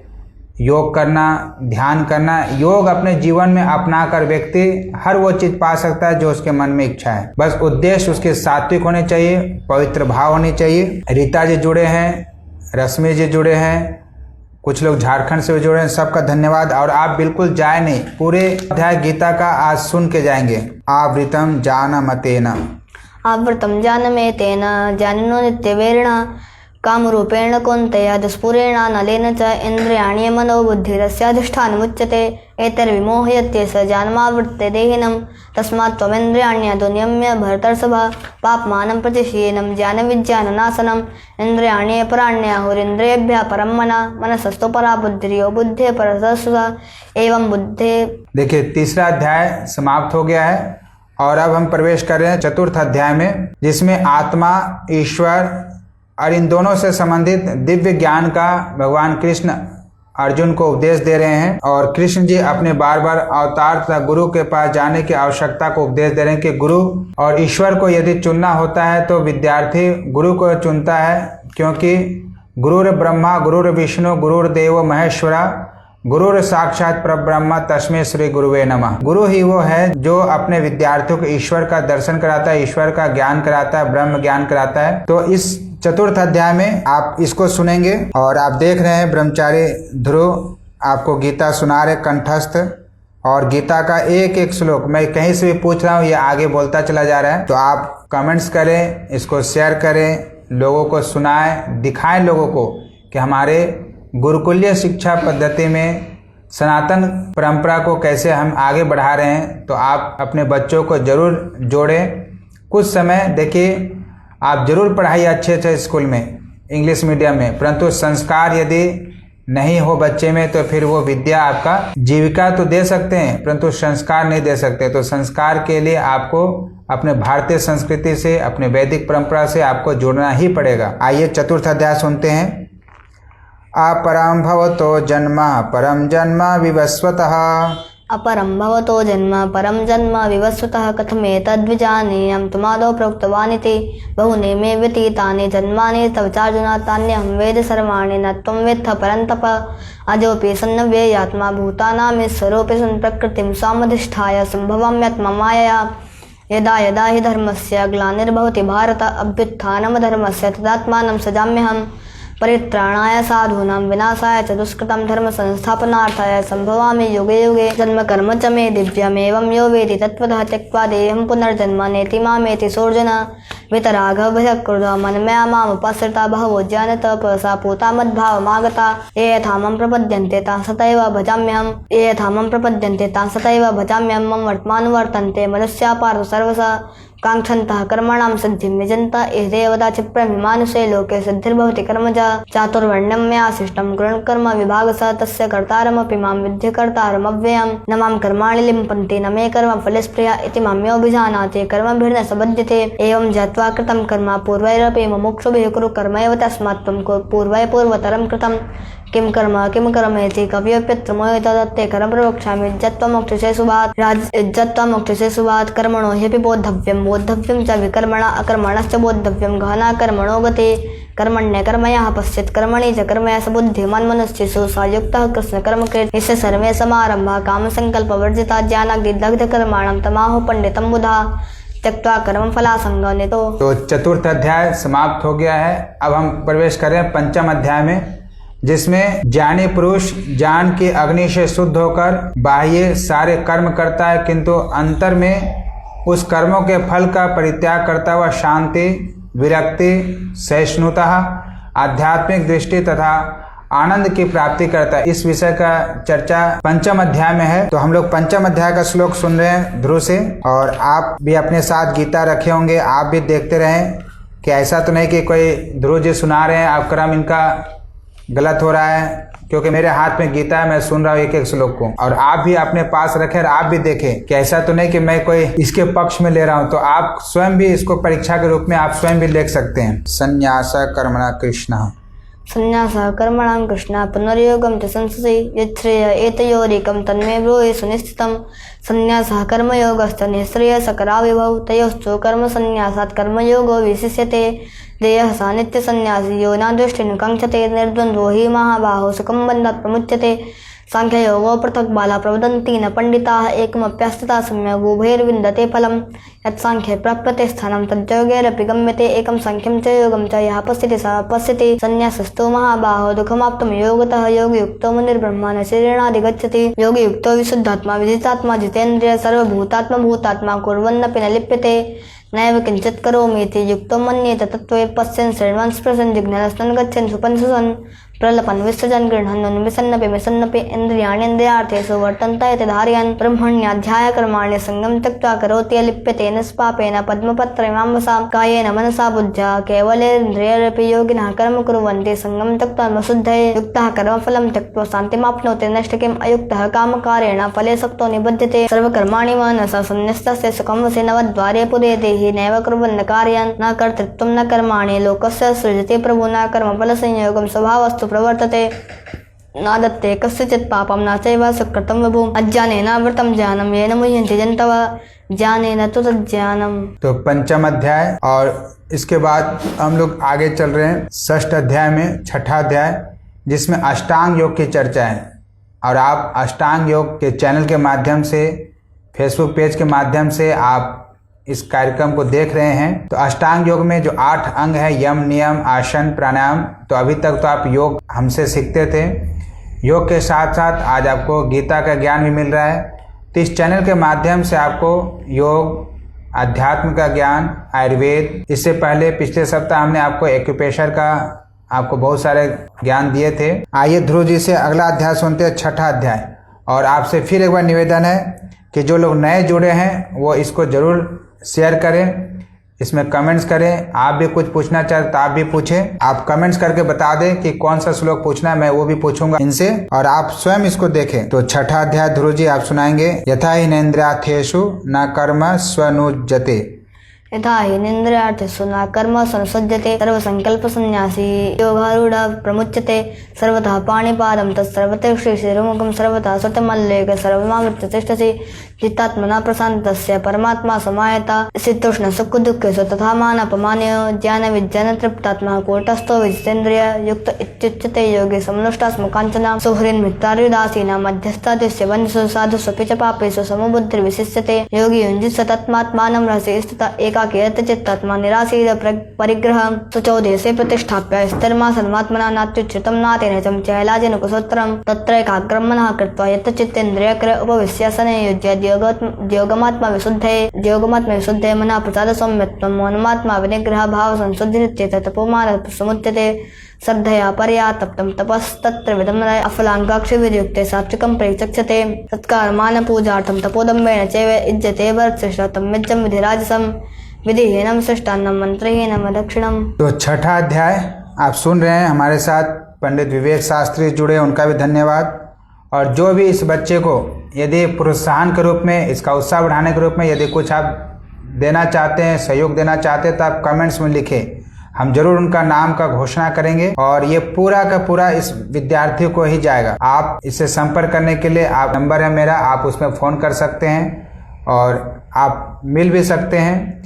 योग करना, ध्यान करना। योग अपने जीवन में अपना कर व्यक्ति हर वो चीज़ पा सकता है जो उसके मन में इच्छा है। बस उद्देश्य उसके सात्विक होने चाहिए, पवित्र भाव होनी चाहिए। रीता जी जुड़े हैं, रश्मि जी जुड़े हैं, कुछ लोग झारखंड से भी जुड़े हैं, सबका धन्यवाद। और आप बिल्कुल जाए नहीं, पूरे अध्याय गीता का आज सुन के जाएंगे। आवृतम जानमतेन, आवृतं जानमेतेन जानिनो नित्यवेरिणा कामरूपेण कौन्तेय दुष्पुरेण नलेन च इन्द्रियाणि मनोबुद्धिरस्याधिष्ठानमुच्यते एतैर्विमोहयते स जानमावृत्ते देहिनं तस्मात् त्वमिन्द्रियाण्यधो नियम्य भरतर्षभ पाप्मानं प्रतिशीयनं ज्ञानविज्ञाननाशनम् इन्द्रियाणि पराण्याहुरिन्द्रियेभ्यः परं मनसस्तु परा बुद्धिर्यो बुद्धे परतस्तुः एवं बुद्धे। देखिए, तीसरा अध्याय समाप्त हो गया है और अब हम प्रवेश कर रहे हैं चतुर्थ अध्याय में, जिसमें आत्मा, ईश्वर और इन दोनों से संबंधित दिव्य ज्ञान का भगवान कृष्ण अर्जुन को उपदेश दे रहे हैं। और कृष्ण जी अपने बार बार अवतार तथा गुरु के पास जाने की आवश्यकता को उपदेश दे रहे हैं कि गुरु और ईश्वर को यदि चुनना होता है तो विद्यार्थी गुरु को चुनता है, क्योंकि गुरुर ब्रह्मा गुरुर विष्णु गुरुर्देव महेश्वरा गुरुर साक्षात परब्रह्म तस्मै श्री गुरुवे नमः। गुरु ही वो है जो अपने विद्यार्थियों को ईश्वर का दर्शन कराता है, ईश्वर का ज्ञान कराता है, ब्रह्म ज्ञान कराता है। तो इस चतुर्थ अध्याय में आप इसको सुनेंगे और आप देख रहे हैं ब्रह्मचारी ध्रुव आपको गीता सुना रहे कंठस्थ, और गीता का एक एक श्लोक मैं कहीं से भी पूछ रहा हूँ, ये आगे बोलता चला जा रहा है। तो आप कमेंट्स करें, इसको शेयर करें, लोगों को सुनाएं, दिखाएं लोगों को कि हमारे गुरुकुलीय शिक्षा पद्धति में सनातन परंपरा को कैसे हम आगे बढ़ा रहे हैं। तो आप अपने बच्चों को जरूर जोड़ें। कुछ समय देखिए, आप जरूर पढ़ाइए अच्छे स्कूल में, इंग्लिश मीडियम में, परंतु संस्कार यदि नहीं हो बच्चे में तो फिर वो विद्या आपका जीविका तो दे सकते हैं परंतु संस्कार नहीं दे सकते। तो संस्कार के लिए आपको अपने भारतीय संस्कृति से, अपने वैदिक परंपरा से आपको जुड़ना ही पड़ेगा। आइए चतुर्थ अध्याय सुनते हैं। अपरं भवतो जन्म परम जन्म विवस्वतः, अपरं भवतो जन्म परं जन्म विवस्वतः कथमेतद्विजानीयं त्वमादौ प्रोक्तवानिति बहूनि मे व्यतीतानि जन्मानि तव चार्जुन तान्यहं वेद सर्वाणि न त्वं वेत्थ परन्तप अजोऽपि सन्नव्ययात्मा भूतानामीश्वरोऽपि सन् प्रकृतिं स्वामधिष्ठाय सम्भवाम्यात्मा मायया यदा यदा हि धर्मस्य ग्लानिर्भवति भारत अभ्युत्थानमधर्मस्य तदात्मानं सजाम्यहम् परित्राणाय साधूनां विनाशाय च दुष्कृतं धर्म संस्थापनार्थाय संभवामि युगे युगे जन्म कर्म च मे दिव्यमेवं यो वेति तत्त्वतः त्यक्त्वा देहं पुनर्जन्म नेति मामेति सोऽर्जुन वितरागभयक्रुध मनमया मामुपाश्रिता बहवो ज्ञानतपसा पूता मद्भावमागता ये यथा मम प्रपद्यन्ते तां सतैव भजाम्यहं मम वर्तमानुवर्तन्ते मनुष्या पार्थ सर्वसा कांक्षन्तः कर्मणां सिद्धिं यजन्त इह देवता क्षिप्रमिमानुषे लोके सिद्धिर्भवति कर्मजा चातुर्वर्ण्यं मया शिष्टं गुणकर्म विभागसः तस्य कर्तारमपि मां विद्य कर्तारमव्ययं न मां कर्माणि लिम्पन्ति न मे कर्म फलस्प्रिया इति मां योऽभिजानाति कर्मभिर्न सबध्यते एवं ज्ञात्वा कृतं कर्म पूर्वैरपि मुमुक्षुभिः कुरु कर्म एव तस्मात् त्वं पूर्वतरं कृतं किं कर्म इति कवियोऽप्यत्र मोहितदत्ते कर्म प्रवक्ष्यामि इज्जत्वा मोक्षसे शुभात् कर्मणो ह्यपि बोद्धव्यं च विकर्मणा अकर्मणश्च बोद्धव्यं गहना कर्मणो गते कर्मण्यकर्मयः पश्यत् कर्मणि च कर्मया सबुद्धिमान् मनुष्येषु स युक्तः कृष्णकर्म कृत् यस्य सर्वे समारम्भाः कामसङ्कल्पवर्जिता ज्ञानाग्निदग्धकर्माणां तमाहुः पंडितं बुधा त्यक्त्वा कर्म फलासंगनितो। तो चतुर्थ अध्याय समाप्त हो गया है। अब हम प्रवेश करें पंचम अध्याय में, जिसमें ज्ञानी पुरुष ज्ञान की अग्नि से शुद्ध होकर बाह्य सारे कर्म करता है, किंतु अंतर में उस कर्मों के फल का परित्याग करता हुआ शांति, विरक्ति, सहिष्णुता, आध्यात्मिक दृष्टि तथा आनंद की प्राप्ति करता है। इस विषय का चर्चा पंचम अध्याय में है। तो हम लोग पंचम अध्याय का श्लोक सुन रहे हैं ध्रुव से, और आप भी अपने साथ गीता रखे होंगे, आप भी देखते रहें कि ऐसा तो नहीं कि कोई ध्रुव जी सुना रहे हैं आप क्रम इनका गलत हो रहा है, क्योंकि मेरे हाथ में गीता है, मैं सुन रहा हूँ एक एक श्लोक को, और आप भी अपने पास रखें और आप भी देखें कि ऐसा तो नहीं कि मैं कोई इसके पक्ष में ले रहा हूँ। तो आप स्वयं भी इसको परीक्षा के रूप में आप स्वयं भी देख सकते हैं। संन्यास कर्मणा कृष्ण, संन्यासः कर्मणां कृष्ण पुनर्योगं च संससि यच्छ्रेय एतयोरेकं तन्मे ब्रूहि सुनिश्चितं। संन्यासः कर्मयोगश्च निःश्रेयसकराविभौ तयोश्च कर्मसंन्यासात् कर्मयोगो विशिष्यते। देयः स नित्यसंन्यासी यो न द्वेष्टि न काङ्क्षते निर्द्वन्द्वो हि महाबाहो सुखं बन्धात् प्रमुच्यते। सांख्ययोगो पृथक् बाला प्रवदन्ति न पण्डिताः एकमप्यस्तता सम्यग् उभयैर्विन्दते फलं। यत्साङ्ख्ये प्राप्यते स्थानं तद्योगैरपि गम्यते एकं सांख्यं च योगं च यः पश्यति सः पश्यति। संन्यासस्तु महाबाहो दुःखमाप्तुं योगतः योगयुक्तो मुनिर्ब्रह्मण शरीराधिगच्छति। योगयुक्तो विशुद्धात्मा विजितात्मा जितेन्द्रिय सर्वभूतात्मा भूतात्मा कुर्वन्नपि न लिप्यते। नैव किञ्चित् करोमीति युक्तो मन्येत तत्त्वे पश्यन् शृण्वन् स्पृशन् जिघ्नस्तन् गच्छन् सुपन् सुसन् प्रलपन् विसृजन् गृह्णन् उन्मिषन्नपि मिषन्नपि इन्द्रियाणीन्द्रियार्थेषु वर्तन्त इति धारयन् ब्रह्मण्याध्यायकर्माणि सङ्गं त्यक्त्वा करोति यलिप्यते निष्पापेन पद्मपत्रमिमांसा कायेन मनसा बुद्ध्या केवलेन्द्रियैरपि योगिनः कर्म कुर्वन्ति सङ्गं त्यक्त्वा आत्मशुद्धये। युक्तः कर्मफलं त्यक्त्वा शान्तिमाप्नोति नष्ट किम् अयुक्तः कामकारेण फले सक्तो निबध्यते। सर्वकर्माणि मनसा सन्न्यस्तस्य सुखं वसे नवद्वारे पुरेति हि नैव कुर्वन् कार्यं न कर्तृत्वं न कर्माणि लोकस्य सृजति प्रभु न कर्मफलसंयोगं स्वभावस्तु प्रवर्तते। न दत्ते कस्यचित् पापं न चैव सुकृतं विभुम् अज्ञानेन आवृतं ज्ञानं येन मुह्यन्ति जन्तवः ज्ञानेन तु तज्ज्ञानम्। तो पंचम अध्याय, और इसके बाद हम लोग आगे चल रहे हैं षष्ठ अध्याय में, छठा अध्याय, जिसमें अष्टांग योग की चर्चा है। और आप अष्टांग योग के चैनल के माध्यम से, फेसबुक पेज के माध्यम से आप इस कार्यक्रम को देख रहे हैं। तो अष्टांग योग में जो 8 अंग है, यम, नियम, आसन, प्राणायाम, तो अभी तक तो आप योग हमसे सीखते थे। योग के साथ साथ आज आपको गीता का ज्ञान भी मिल रहा है। तो इस चैनल के माध्यम से आपको योग, अध्यात्म का ज्ञान, आयुर्वेद, इससे पहले पिछले सप्ताह हमने आपको एक्यूप्रेशर का आपको बहुत सारे ज्ञान दिए थे। आइए ध्रुव जी से अगला अध्याय सुनते हैं, छठा अध्याय। और आपसे फिर एक बार निवेदन है कि जो लोग नए जुड़े हैं वो इसको जरूर शेयर करें, इसमें कमेंट्स करें। आप भी कुछ पूछना चाहते तो आप भी पूछें। आप कमेंट्स करके बता दें कि कौन सा श्लोक पूछना है, मैं वो भी पूछूंगा इनसे, और आप स्वयं इसको देखें। तो छठा अध्याय ध्रुव जी आप सुनाएंगे। यथा हिनेन्द्रियार्थेषु न कर्म स्वनुज्यते, यथा हिनेन्द्रियार्थेषु न कर्म संसज्जते सर्वसंकल्पसंन्यासी योगारूढः प्रमुच्यते। सर्वतः पाणिपादं तत्सर्वतः श्रीशिरोमुखं सर्वतः स्वतमल्लेख सर्वमावृत्य तिष्ठसि। चित्तात्मना प्रशान्तस्य परमात्मा समायता शीतोष्ण सुख दुःखेषु तथा मानापमानयोः ज्ञान विज्ञान तृप्तात्मा कूटस्थो विजितेन्द्रिय युक्त इत्युच्यते। योगे समनुष्टास्मकाञ्चना सुहृन् मित्रार्युदासीना मध्यस्थादिस्य बन्धुषु साधुष्वपि च पापेषु समबुद्धिर्विशिष्यते। योगी युञ्जित तत्मात्मानं रहसि स्थितः एकाकी यतचित्तात्मा निरासीद परिग्रहं शुचौदेशे प्रतिष्ठाप्य स्थिरमासनमात्मना नात्युच्युतं नातिनचं चैलाजेन कुशोत्तरं तत्रैकाग्रं मनः कृत्वा यतचित्तेन्द्रियक्रिय उपविश्यासने युज्यते। योगमात्मा विशुद्धे मनः प्रसाद सौम्यत्वं मौनमात्मा विनिग्रह भाव संशुद्धिरित्येत तपोमान समुच्यते। श्रद्धया परया तप्तं तपस्तत्र विधं अफलाङ्काक्षिविर्युक्ते सात्विकं परिचक्षते। सत्कारमान पूजार्थं तपोदम्बेन चैव युज्यते भरतश्रेष्ठं विज्जं विधिराजसं विधिहीनं सृष्टान्नं मंत्रहीनं दक्षिणम्। तो छठा अध्याय आप सुन रहे हैं। हमारे साथ पंडित विवेक शास्त्री जुड़े, उनका भी धन्यवाद। और जो भी इस बच्चे को यदि प्रोत्साहन के रूप में, इसका उत्साह बढ़ाने के रूप में यदि कुछ आप देना चाहते हैं, सहयोग देना चाहते हैं, तो आप कमेंट्स में लिखें। हम जरूर उनका नाम का घोषणा करेंगे और ये पूरा का पूरा इस विद्यार्थी को ही जाएगा। आप इससे संपर्क करने के लिए आप नंबर है मेरा, आप उसमें फ़ोन कर सकते हैं और आप मिल भी सकते हैं।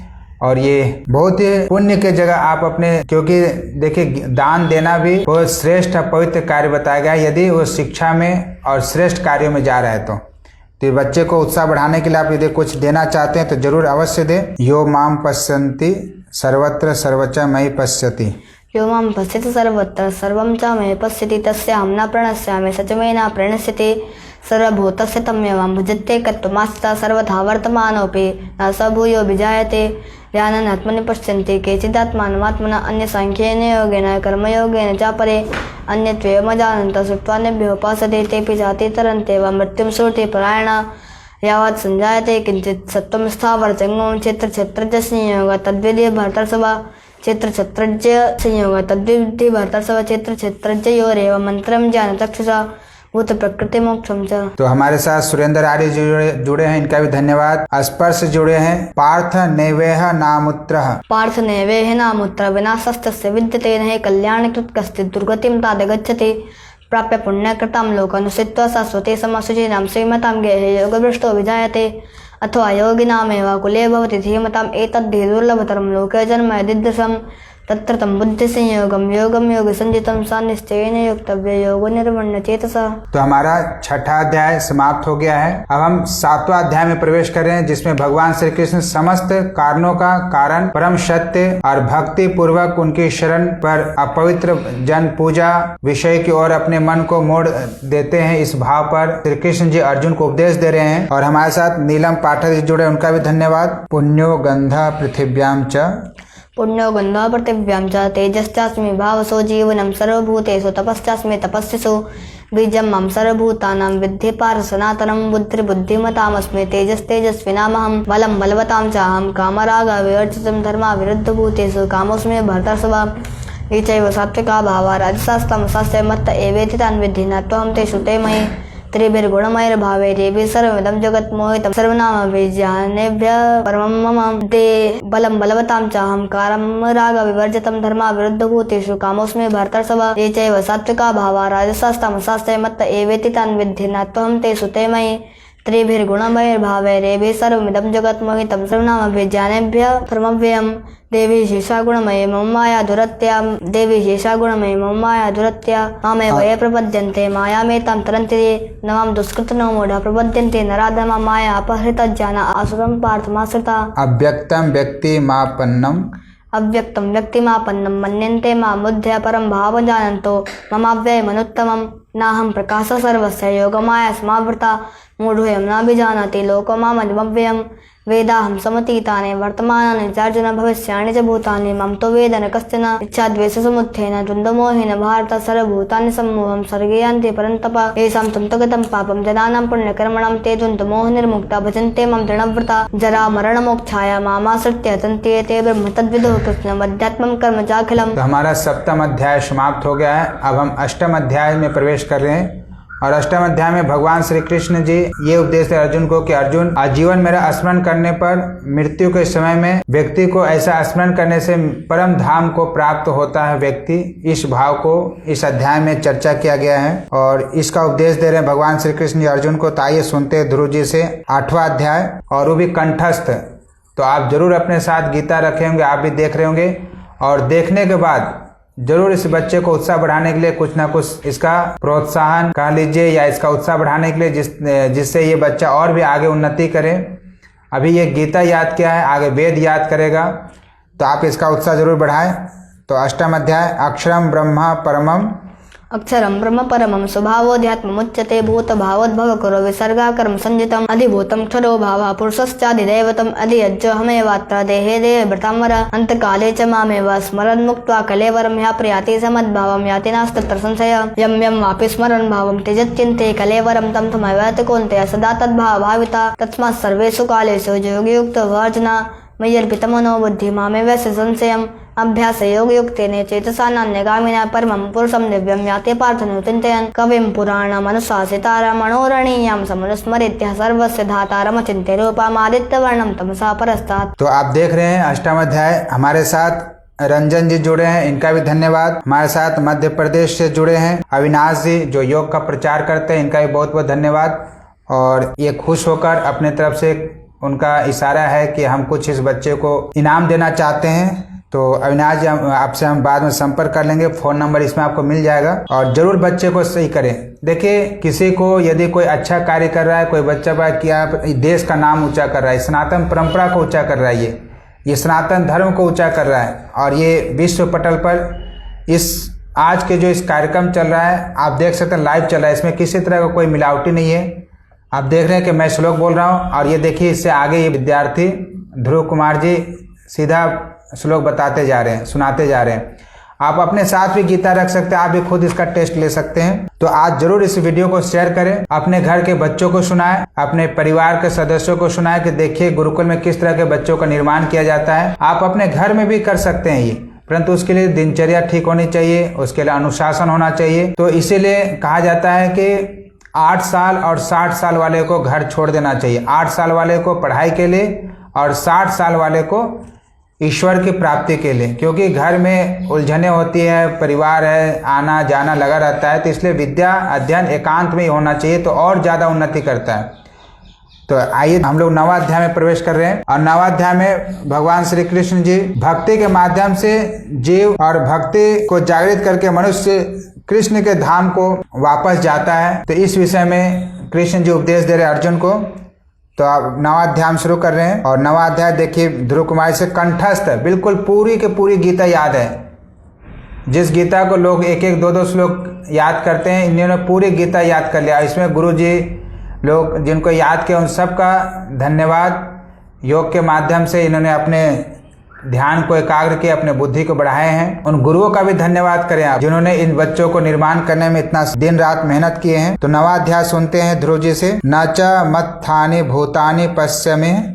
और ये बहुत ही पुण्य के जगह आप अपने, क्योंकि देखिए दान देना भी बहुत श्रेष्ठ पवित्र कार्य बताया गया है यदि वो शिक्षा में और श्रेष्ठ कार्यों में जा रहा है। तो बच्चे को उत्साह बढ़ाने के लिए आप यदि कुछ देना चाहते हैं तो जरूर अवश्य दें। यो माम पश्यन्ति सर्वत्र सर्वच मयि पश्यति, यो मां पश्यति सर्वत्र सर्वं च मयि पश्यति तस्याहं न प्रणश्यामि स च मे न प्रणश्यति। सर्वभूतस्य तमेवां भजते कर्तुमास्ता सर्वथा वर्तमानोऽपि न स भूयो विजायते। ज्ञानान् आत्मनि पश्यन्ति केचिदात्मानमात्मना अन्य सांख्येन योगेन कर्मयोगेन च परे अन्यत्वेवमजानन्तः श्रुत्वान्यभ्योपासते तेऽपि चाति तरन्ते वा मृत्युं श्रुतिपरायणा। यावत् संजायते किञ्चित् सत्त्वं स्थावर जङ्गमं क्षेत्रक्षेत्रज्ञ संयोगः तद्विधि भर्तर्षभ क्षेत्र क्षेत्रज्ञ संयोग तद्विद्धि भर्तर्षभ क्षेत्र क्षेत्रज्ञयोरेव मंत्रम ज्ञान चक्षुषा भूत प्रकृति मोक्षम च। तो हमारे साथ सुरेंद्र आर्य जुड़े हैं, इनका भी धन्यवाद। स्पर्श जुड़े हैं, पार्थ नैवेह नामुत्रः। पार्थ नैवेह नामुत्र विनाशस्तस्य विद्यते न कल्याणकृत कश्चित् दुर्गतिं तादगच्छति प्राप्य पुण्यकृतां लोकानुसृत्य शाश्वते समाशुचीनां श्रीमतां गेहे योगभ्रष्टो विजायते अथवा योगिनामेव कुले भवति धीमताम् एतद्धि दुर्लभतरं लोके जन्म यदिदृशम् तत्र तं बुद्धिसंयोगम योगम योग संजितम सा निश्चयेन योक्तव्य योगो निर्वण्य चेतसा। तो हमारा छठा अध्याय समाप्त हो गया है। अब हम सातवां अध्याय में प्रवेश कर रहे हैं, जिसमें भगवान श्री कृष्ण समस्त कारणों का कारण परम सत्य और भक्ति पूर्वक उनकी शरण पर अपवित्र जन पूजा विषय की ओर अपने मन को मोड़ देते हैं। इस भाव पर श्री कृष्ण जी अर्जुन को उपदेश दे रहे हैं। और हमारे साथ नीलम पाठक जी जुड़े, उनका भी धन्यवाद। पुण्यो गंधा पृथिव्याम च पुण्यो गंधा पृथिव्यां च तेजश्चास्मि भावसो जीवनं सर्वभूतेषु तपश्चास्मि तपस्विषु बीजं मम सर्वभूतानां विद्धि पार्थ सनातनं बुद्धिमतामस्मि तेजस्तेजस्विनामहं बलं बलवतां चाहं कामरागा विवर्जितं धर्मा विरुद्धभूतेषु कामोऽस्मि भर्तर्षभ ये चैव सात्विका भावा राजसास्तमसास्य मत्त एवेति तान् विद्धि न त्वहं तेषु ते मयि त्रिभिर्गुणमयैर्भावैरेभिः सर्वमिदं जगन्मोहितं सर्वनामभिज्ञानेभ्यः परमं मम ते बलं बलवतां चाहं कामरागविवर्जितं धर्मा विरुद्धभूतेषु कामोऽस्मि भर्तर्षभ ये चैव सात्विका भावा राजसास्तमसास्य मत्त एवेति तान् विद्धि न त्वहं तेषु ते मयि त्रिभिर्गुणमयैर्भावैरेभिः सर्वमिदं जगन्मोहितं सर्वनामभिज्ञानेभ्यः परमव्ययम् देवी शेषा गुणमये मम माया दुरत्या देवी शेषा गुणमये मम माया दुरत्या मामेव ये प्रपद्यन्ते मायामेतां तरन्ति ये न मां दुष्कृतिनो मूढा प्रपद्यन्ते नराधमा माया अपहृतज्ञाना आसुरं पार्थमाश्रिता। अव्यक्तं व्यक्तिमापन्नम् अव्यक्तं व्यक्तिमापन्नं मन्यन्ते मामुद्ध्य परं भावं जानन्तो ममाव्ययमनुत्तमं नाहं प्रकाशः सर्वस्य योगमाया समावृता मूढोऽयं नाभिजानाति लोको मामव्ययम् वेदाहं समतीतानि वर्तमानानि चार्जुन भविष्याणि च भूतानि मम तो वेद न कश्चन इच्छाद्वेषसमुत्थेन द्वन्द्वमोहेन भारत सर्वभूतानि सम्मोहं सर्गे यान्ति परन्तप येषां त्वन्तगतं पापं जनानां पुण्यकर्मणां ते द्वन्द्वमोहनिर्मुक्ता भजन्ते मम दृढव्रता जरा मरणमोक्षाय मामाश्रित्य तन्ते ते ब्रह्म तद्विदुः कृष्णम् अध्यात्मं कर्म चाखिलम्। हमारा सप्तम अध्याय समाप्त हो गया है। अब हम अष्टम अध्याय में प्रवेश कर रहे हैं। और अष्टम अध्याय में भगवान श्री कृष्ण जी ये उपदेश है अर्जुन को कि अर्जुन आजीवन मेरा स्मरण करने पर मृत्यु के समय में व्यक्ति को ऐसा स्मरण करने से परम धाम को प्राप्त होता है व्यक्ति। इस भाव को इस अध्याय में चर्चा किया गया है और इसका उपदेश दे रहे हैं भगवान श्री कृष्ण जी अर्जुन को। ताइए सुनते हैं ध्रुव जी से आठवां अध्याय, और वो भी कंठस्थ। तो आप जरूर अपने साथ गीता रखे होंगे, आप भी देख रहे होंगे, और देखने के बाद जरूर इस बच्चे को उत्साह बढ़ाने के लिए कुछ ना कुछ इसका प्रोत्साहन कह लीजिए या इसका उत्साह बढ़ाने के लिए जिससे ये बच्चा और भी आगे उन्नति करे। अभी ये गीता याद किया है, आगे वेद याद करेगा, तो आप इसका उत्साह जरूर बढ़ाएं। तो अष्टम अध्याय अक्षरम ब्रह्म परमम अक्षरं ब्रह्म परमं स्वभावोऽध्यात्ममुच्यते भूतभावोद्भव करो विसर्गा कर्म संजितम् अधिभूतं क्षरो भावः पुरुषश्चाधिदैवतम् अधियज्जहमेवात्र देहे देहभृताम्बर अन्तकाले च मामेव स्मरन् मुक्त्वा कलेवरं ह्यः प्रयाति समद्भावं याति नास्तत्र संशयः यं यं वापि स्मरन् भावं त्यजत्यन्ते कलेवरं तं तमेवैति कौन्तेय सदा तद्भावभाविता तस्मात् सर्वेषु कालेषु योगयुक्तो भवार्जुन मय्यर्पितमनो बुद्धि मामेव संशयम् अभ्यास योगयुक्तेन चेतसा नान्यगामिना परमं पुरुषं दिव्यं याति पार्थनो चिन्तयन् कविं पुराणमनुशासितारं मनोरणीयां समनुस्मरेत्यः सर्वस्य धातारमचिन्त्य रूपमादित्यवर्णं तमसा परस्तात्। तो आप देख रहे हैं अष्टम अध्याय। हमारे साथ रंजन जी जुड़े हैं, इनका भी धन्यवाद। हमारे साथ मध्य प्रदेश से जुड़े हैं अविनाश जी जो योग का प्रचार करते हैं, इनका भी बहुत बहुत धन्यवाद। और ये खुश होकर अपने तरफ से उनका इशारा है कि हम कुछ इस बच्चे को इनाम देना चाहते हैं। तो अविनाश जी आपसे हम बाद में संपर्क कर लेंगे, फ़ोन नंबर इसमें आपको मिल जाएगा। और जरूर बच्चे को सही करें। देखिए किसी को यदि कोई अच्छा कार्य कर रहा है, कोई बच्चा बात कि आप देश का नाम ऊंचा कर रहा है, सनातन परंपरा को ऊंचा कर रहा है, ये सनातन धर्म को ऊंचा कर रहा है, और ये विश्व पटल पर इस आज के जो इस कार्यक्रम चल रहा है आप देख सकते हैं लाइव चल रहा है, इसमें किसी तरह का कोई मिलावटी नहीं है। आप देख रहे हैं कि मैं श्लोक बोल रहा हूँ और ये देखिए इससे आगे ये विद्यार्थी ध्रुव कुमार जी सीधा श्लोक बताते जा रहे हैं, सुनाते जा रहे हैं। आप अपने साथ भी गीता रख सकते हैं, आप भी खुद इसका टेस्ट ले सकते हैं। तो आज जरूर इस वीडियो को शेयर करें, अपने घर के बच्चों को सुनाएं, अपने परिवार के सदस्यों को सुनाएं कि देखिए गुरुकुल में किस तरह के बच्चों का निर्माण किया जाता है। आप अपने घर में भी कर सकते हैं ये। परंतु उसके लिए दिनचर्या ठीक होनी चाहिए, उसके लिए अनुशासन होना चाहिए। तो इसीलिए कहा जाता है कि 8 साल और 60 साल वाले को घर छोड़ देना चाहिए। 8 साल वाले को पढ़ाई के लिए और 60 साल वाले को ईश्वर की प्राप्ति के लिए, क्योंकि घर में उलझने होती है, परिवार है, आना जाना लगा रहता है। तो इसलिए विद्या अध्ययन एकांत में ही होना चाहिए, तो और ज़्यादा उन्नति करता है। तो आइए हम लोग नवाध्याय में प्रवेश कर रहे हैं। और नवाध्याय में भगवान श्री कृष्ण जी भक्ति के माध्यम से जीव और भक्ति को जागृत करके मनुष्य कृष्ण के धाम को वापस जाता है। तो इस विषय में कृष्ण जी उपदेश दे रहे अर्जुन को। तो आप नवाध्याय शुरू कर रहे हैं। और नवाध्याय देखिए ध्रुव कुमारी से कंठस्थ, बिल्कुल पूरी के पूरी गीता याद है। जिस गीता को लोग एक एक दो दो श्लोक याद करते हैं, इन्होंने पूरी गीता याद कर लिया। इसमें गुरु जी लोग जिनको याद किया उन सबका धन्यवाद। योग के माध्यम से इन्होंने अपने ध्यान को एकाग्र किया, अपने बुद्धि को बढ़ाए हैं। उन गुरुओं का भी धन्यवाद करें आप, जिन्होंने इन बच्चों को निर्माण करने में इतना दिन रात मेहनत किए हैं। तो नवाध्याय सुनते हैं ध्रुव जी से। न च मत्थानि भूतानि पश्यमे,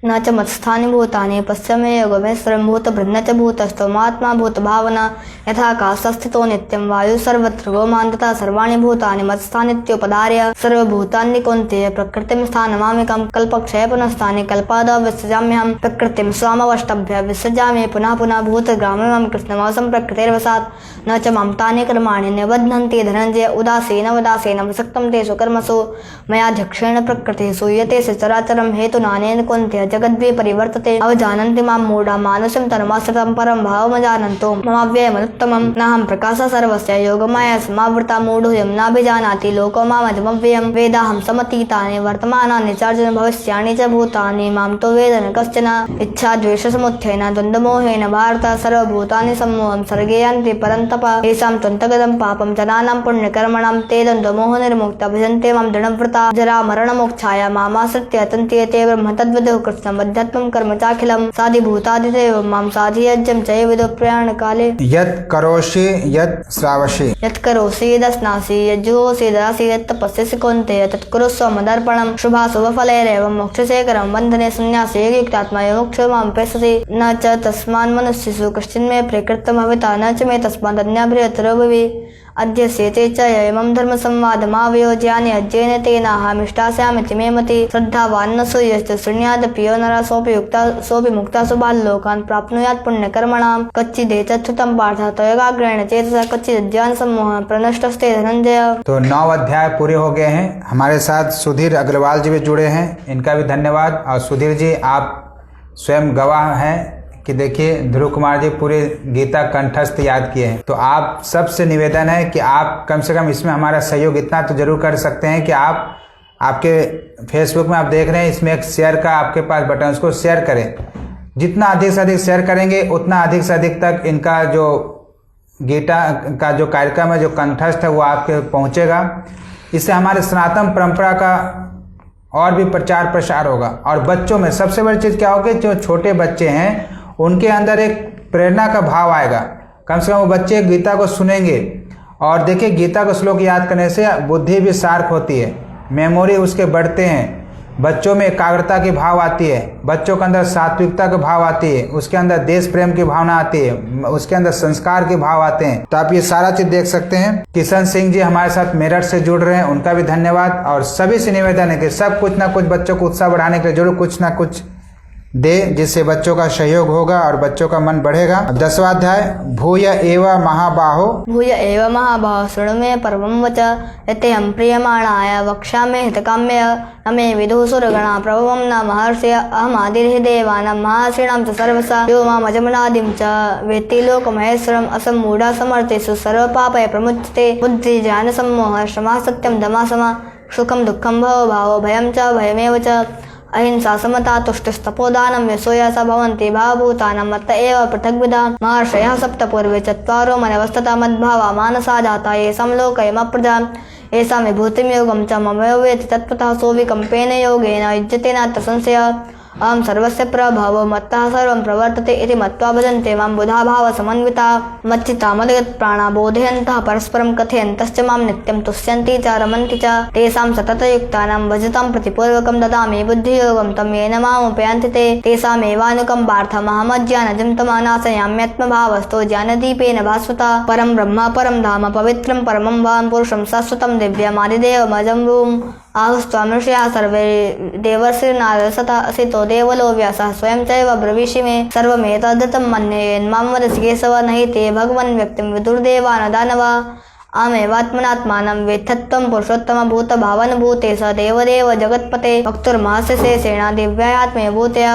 न च मत्स्थानि भूतानि पश्यमे योगमेश्वरं भूतभृन्न च भूतस्थमात्मा भूतभावना यथा काशस्थितो नित्यं वायु सर्वत्र गोमान् तथा सर्वाणि भूतानि मत्स्थानीत्युपधार्य सर्वभूतानि कौन्तेय प्रकृतिं स्थानमामिकं कल्पक्षय पुनस्तानि कल्पादौ विसृजाम्यहं प्रकृतिं स्वामवष्टभ्य विसृजामि पुनः पुनः भूतग्रामं कृष्णमासं प्रकृतिर्वसात् न च ममतानि कर्माणि निबध्नन्ति धनञ्जय उदासीन प्रसक्तं तेषु कर्मसु मया ध्यक्षेण प्रकृतिः सूयते सचराचरं हेतुनानेन कौन्तेय जगद्वे परिवर्तते अवजानन्ति मां मूढा मानुषं तन्माश्रितं परं भावमजानन्तो ममाव्ययमनुत्तमं नाहं प्रकाशः सर्वस्य योगमाया समावृता मूढोऽयं नाभिजानाति लोको मामजमव्ययं वेदाहं समतीतानि वर्तमानानि चार्जुन भविष्याणि च भूतानि मां तु वेद न कश्चन इच्छा द्वेषसमुत्थेन द्वन्द्वमोहेन भारत सर्वभूतानि सम्मोहं सर्गे यान्ति परन्तप येषां त्वन्तगतं पापं जनानां पुण्यकर्मणां ते द्वन्द्वमोहनिर्मुक्ता भजन्ते मां दृढव्रता जरा मरणमोक्षाय मामाश्रित्य तन्त्येते ब्रह्म तद्विदुः कृष्णमध्यात्मं कर्म चाखिलं साधिभूतादिदेव मां साधियज्ञं च विदुः प्रयाणकाले यत् करोषि यत् श्रावसि, यत् करोषि यदस्नासि यज्जुहोषि यददासि यत् तपस्यसि कौन्तेय तत् कुरुष्व मदर्पणं शुभाशुभफलैरेवं मोक्षशेखरं बन्धने संन्यासे युक्तात्मा मोक्षो मां पेषसि न च तस्मान्मनुष्येषु कश्चिन्मे प्रकृतं भविता न च मे तस्मादन्याभ्यतरो भुवि अध्यस्यते च इमं धर्मसंवादमावयोज्यानि अध्ययने तेनाहमिष्टास्यामिति मे मति श्रद्धावान् न सूयश्च शृणुयादपि यो नरः सोऽपि मुक्ता शुभाल्लोकान् प्राप्नुयात् पुण्यकर्मणां कच्चिदेतच्छ्रुतं पार्थ त्वयैकाग्रेण चेतसा कच्चिदज्ञान सम्मोहः प्रनष्टस्ते धनंजय। तो 9 अध्याय पूरे हो गए हैं। हमारे साथ सुधीर अग्रवाल जी भी जुड़े हैं, इनका भी धन्यवाद। और सुधीर जी आप स्वयं गवाह हैं कि देखिए ध्रुव कुमार जी पूरे गीता कंठस्थ याद किए हैं। तो आप सबसे निवेदन है कि आप कम से कम इसमें हमारा सहयोग इतना तो जरूर कर सकते हैं कि आप आपके फेसबुक में आप देख रहे हैं, इसमें एक शेयर का आपके पास बटन, उसको शेयर करें। जितना अधिक से अधिक शेयर करेंगे उतना अधिक से अधिक तक इनका जो गीता का जो कार्यक्रम है, जो कंठस्थ है, वो आपके पहुँचेगा। इससे हमारे सनातन परंपरा का और भी प्रचार प्रसार होगा। और बच्चों में सबसे बड़ी चीज़ क्या होगी, जो छोटे बच्चे हैं उनके अंदर एक प्रेरणा का भाव आएगा। कम से कम वो बच्चे गीता को सुनेंगे। और देखिए गीता को श्लोक याद करने से बुद्धि भी शार्प होती है, मेमोरी उसके बढ़ते हैं, बच्चों में एकाग्रता की भाव आती है, बच्चों के अंदर सात्विकता की भाव आती है, उसके अंदर देश प्रेम की भावना आती है, उसके अंदर संस्कार के भाव आते हैं। तो आप ये सारा चीज देख सकते हैं। किशन सिंह जी हमारे साथ मेरठ से जुड़ रहे हैं, उनका भी धन्यवाद। और सभी से निवेदन है कि सब कुछ ना कुछ बच्चों को उत्साह बढ़ाने के लिए जरूर कुछ ना कुछ दे, जिससे बच्चों का सहयोग होगा और बच्चों का मन बढ़ेगा। 10वां अध्याय भूय एव महाबाहो शृणु मे परमं वच यतेऽहं प्रीयमाणाय वक्ष्यामि हितकाम्य न मे विदुः सुरगणा प्रभवं न महर्षय अहमादिर्हि देवानां महर्षीणां च सर्वसा यो मामजमनादिं च वेत्ति लोकमहेश्वरम् असम्मूढा समर्थेषु सर्वपापैः प्रमुच्यते बुद्धिज्ञानसम्मोहः श्रमः सत्यं दमः समः सुखं दुःखं भवभावो भयं च भयमेव च अहिंसा समता तुष्टिस्तपोदानं यशोयसा भवन्ति भावभूतानां मत्त एव पृथग्विधा महर्षयः सप्त पूर्वे चत्वारो मनवस्तता मद्भावा मानसा जाता येषां लोकयमप्रजा येषां विभूतिं योगं च मम वेत्ति तत्त्वतः सोऽविकम्पेन योगेन युज्यते नात्र संशयः अहं सर्वस्य प्रभवो मत्तः सर्वं प्रवर्तते इति मत्वा भजन्ते मां बुधा भावसमन्विता मच्चित्ता मदगतप्राणा बोधयन्तः परस्परं कथयन्तश्च मां नित्यं तुष्यन्ति च रमन्ति च तेषां सततयुक्तानां भजतां प्रतिपूर्वकं ददामि बुद्धियोगं तं येन मामुपयान्ति ते तेषामेवानुकम्पार्थमहमज्ञानजं तमानाशयाम्यत्मभावस्तो ज्ञानदीपेन भास्वता परं ब्रह्म परं धाम पवित्रं परमं भवं पुरुषं शाश्वतं दिव्यमादिदेवमजं रूम् आहुस्त्वामृषया सर्वे देवर्षिर्नारसतः असितो देवलो व्यासः स्वयं चैव ब्रवीषि मे सर्वमेतद्धृतं मन्ये यन्मां वदसि केशव न हि ते भगवन् व्यक्तिं विदुर्देवा न दानवा आमेवात्मनात्मानं वेत्थत्वं पुरुषोत्तमभूतभावनभूते स देवदेव जगत्पते वक्तुर्महस्य शेषेण दिव्यात्मे भूतया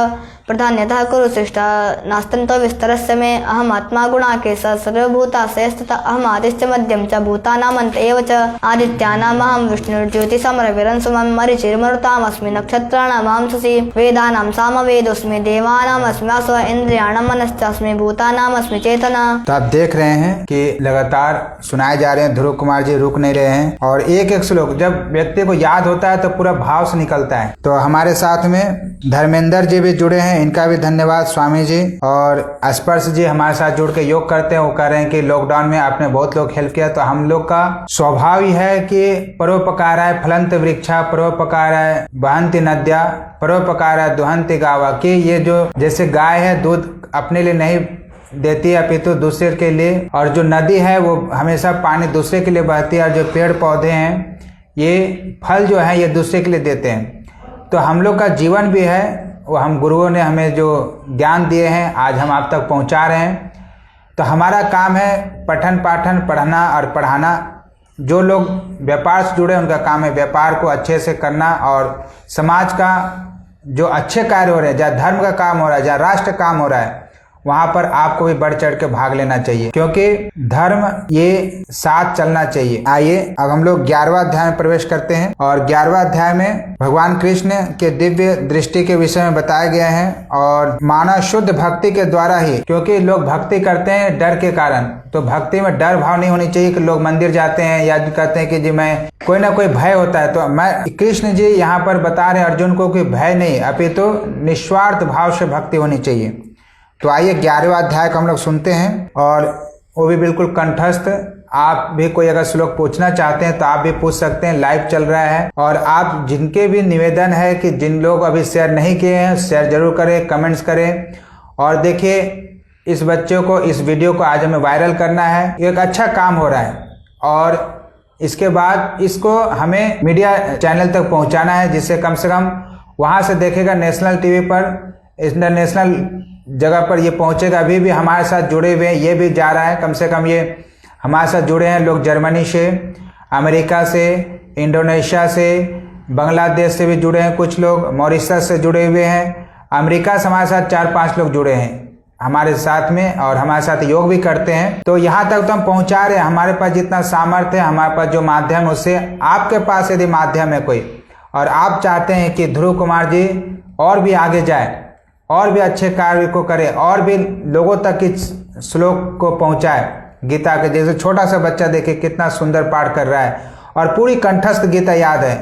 प्रधान्यतः कुरु सृष्टा नास्तन्तो विस्तरस्य मे अहमात्मा गुणाकेश सर्वभूताशयस्ततः अहमादिश्च मध्यं च भूतानामन्त एव च आदित्यानामहं विष्णुर्ज्योतिषमरविरंसुमं मरीचिर्मरुतामस्मि नक्षत्राणामहं शशि वेदानां सामवेदोऽस्मि देवानामस्म्यासो इन्द्रियाणां मनश्चास्मि भूतानामस्मि चेतना। तो आप देख रहे हैं कि लगातार सुनाए जा रहे हैं, ध्रुव कुमार जी रुक नहीं रहे हैं और एक एक श्लोक जब व्यक्ति को याद होता है तो पूरा भाव से निकलता है। तो हमारे साथ में धर्मेंद्र जी भी जुड़े हैं, इनका भी धन्यवाद स्वामी जी। और स्पर्श जी हमारे साथ जुड़ के योग करते हैं, वो कह रहे हैं कि लॉकडाउन में आपने बहुत लोग हेल्प किया। तो हम लोग का स्वभाव ही है कि परोपकाराय फलंत वृक्षा परोपकाराय वहंति नद्या परोपकाराय दुहंति गावा, कि ये जो जैसे गाय है दूध अपने लिए नहीं देती है अपितु दूसरे के लिए, और जो नदी है वो हमेशा पानी दूसरे के लिए बहती है, और जो पेड़ पौधे हैं ये फल जो है ये दूसरे के लिए देते हैं। तो हम लोग का जीवन भी है, वो हम गुरुओं ने हमें जो ज्ञान दिए हैं आज हम आप तक पहुंचा रहे हैं। तो हमारा काम है पठन पाठन पढ़ना और पढ़ाना। जो लोग व्यापार से जुड़े उनका काम है व्यापार को अच्छे से करना, और समाज का जो अच्छे कार्य हो रहे हैं, जहाँ धर्म का काम हो रहा है, जहाँ राष्ट्र काम हो रहा है, वहां पर आपको भी बढ़ चढ़ के भाग लेना चाहिए, क्योंकि धर्म ये साथ चलना चाहिए। आइए अब हम लोग 11वां अध्याय में प्रवेश करते हैं, और 11वां अध्याय में भगवान कृष्ण के दिव्य दृष्टि के विषय में बताया गया है। और मानव शुद्ध भक्ति के द्वारा ही, क्योंकि लोग भक्ति करते हैं डर के कारण, तो भक्ति में डर भाव नहीं होनी चाहिए कि लोग मंदिर जाते हैं या कहते हैं कि जी मैं कोई ना कोई भय होता है। तो मैं कृष्ण जी यहाँ पर बता रहे हैं अर्जुन को कि भय नहीं अपितु निस्वार्थ भाव से भक्ति होनी चाहिए। तो आइए 11वां अध्याय को हम लोग सुनते हैं, और वो भी बिल्कुल कंठस्थ। आप भी कोई अगर श्लोक पूछना चाहते हैं तो आप भी पूछ सकते हैं, लाइव चल रहा है। और आप जिनके भी निवेदन है कि जिन लोग अभी शेयर नहीं किए हैं शेयर जरूर करें, कमेंट्स करें। और देखिए इस बच्चे को, इस वीडियो को आज हमें वायरल करना है, एक अच्छा काम हो रहा है, और इसके बाद इसको हमें मीडिया चैनल तक पहुँचाना है, जिससे कम से कम वहाँ से देखेगा नेशनल टीवी पर, इंटरनेशनल जगह पर ये पहुंचेगा। अभी भी हमारे साथ जुड़े हुए हैं, ये भी जा रहा है, कम से कम ये हमारे साथ जुड़े हैं लोग जर्मनी से, अमेरिका से, इंडोनेशिया से, बांग्लादेश से भी जुड़े हैं, कुछ लोग मॉरिशस से जुड़े हुए हैं, अमेरिका से हमारे साथ 4-5 लोग जुड़े हैं हमारे साथ में, और हमारे साथ योग भी करते हैं। तो यहाँ तक तो हम पहुँचा रहे हैं, हमारे पास जितना सामर्थ्य है, हमारे पास जो माध्यम है, उससे आपके पास यदि माध्यम है कोई और आप चाहते हैं कि ध्रुव कुमार जी और भी आगे जाए और भी अच्छे कार्य को करे और भी लोगों तक इस श्लोक को पहुंचाए, गीता के जैसे छोटा सा बच्चा देखे कितना सुंदर पाठ कर रहा है और पूरी कंठस्थ गीता याद है,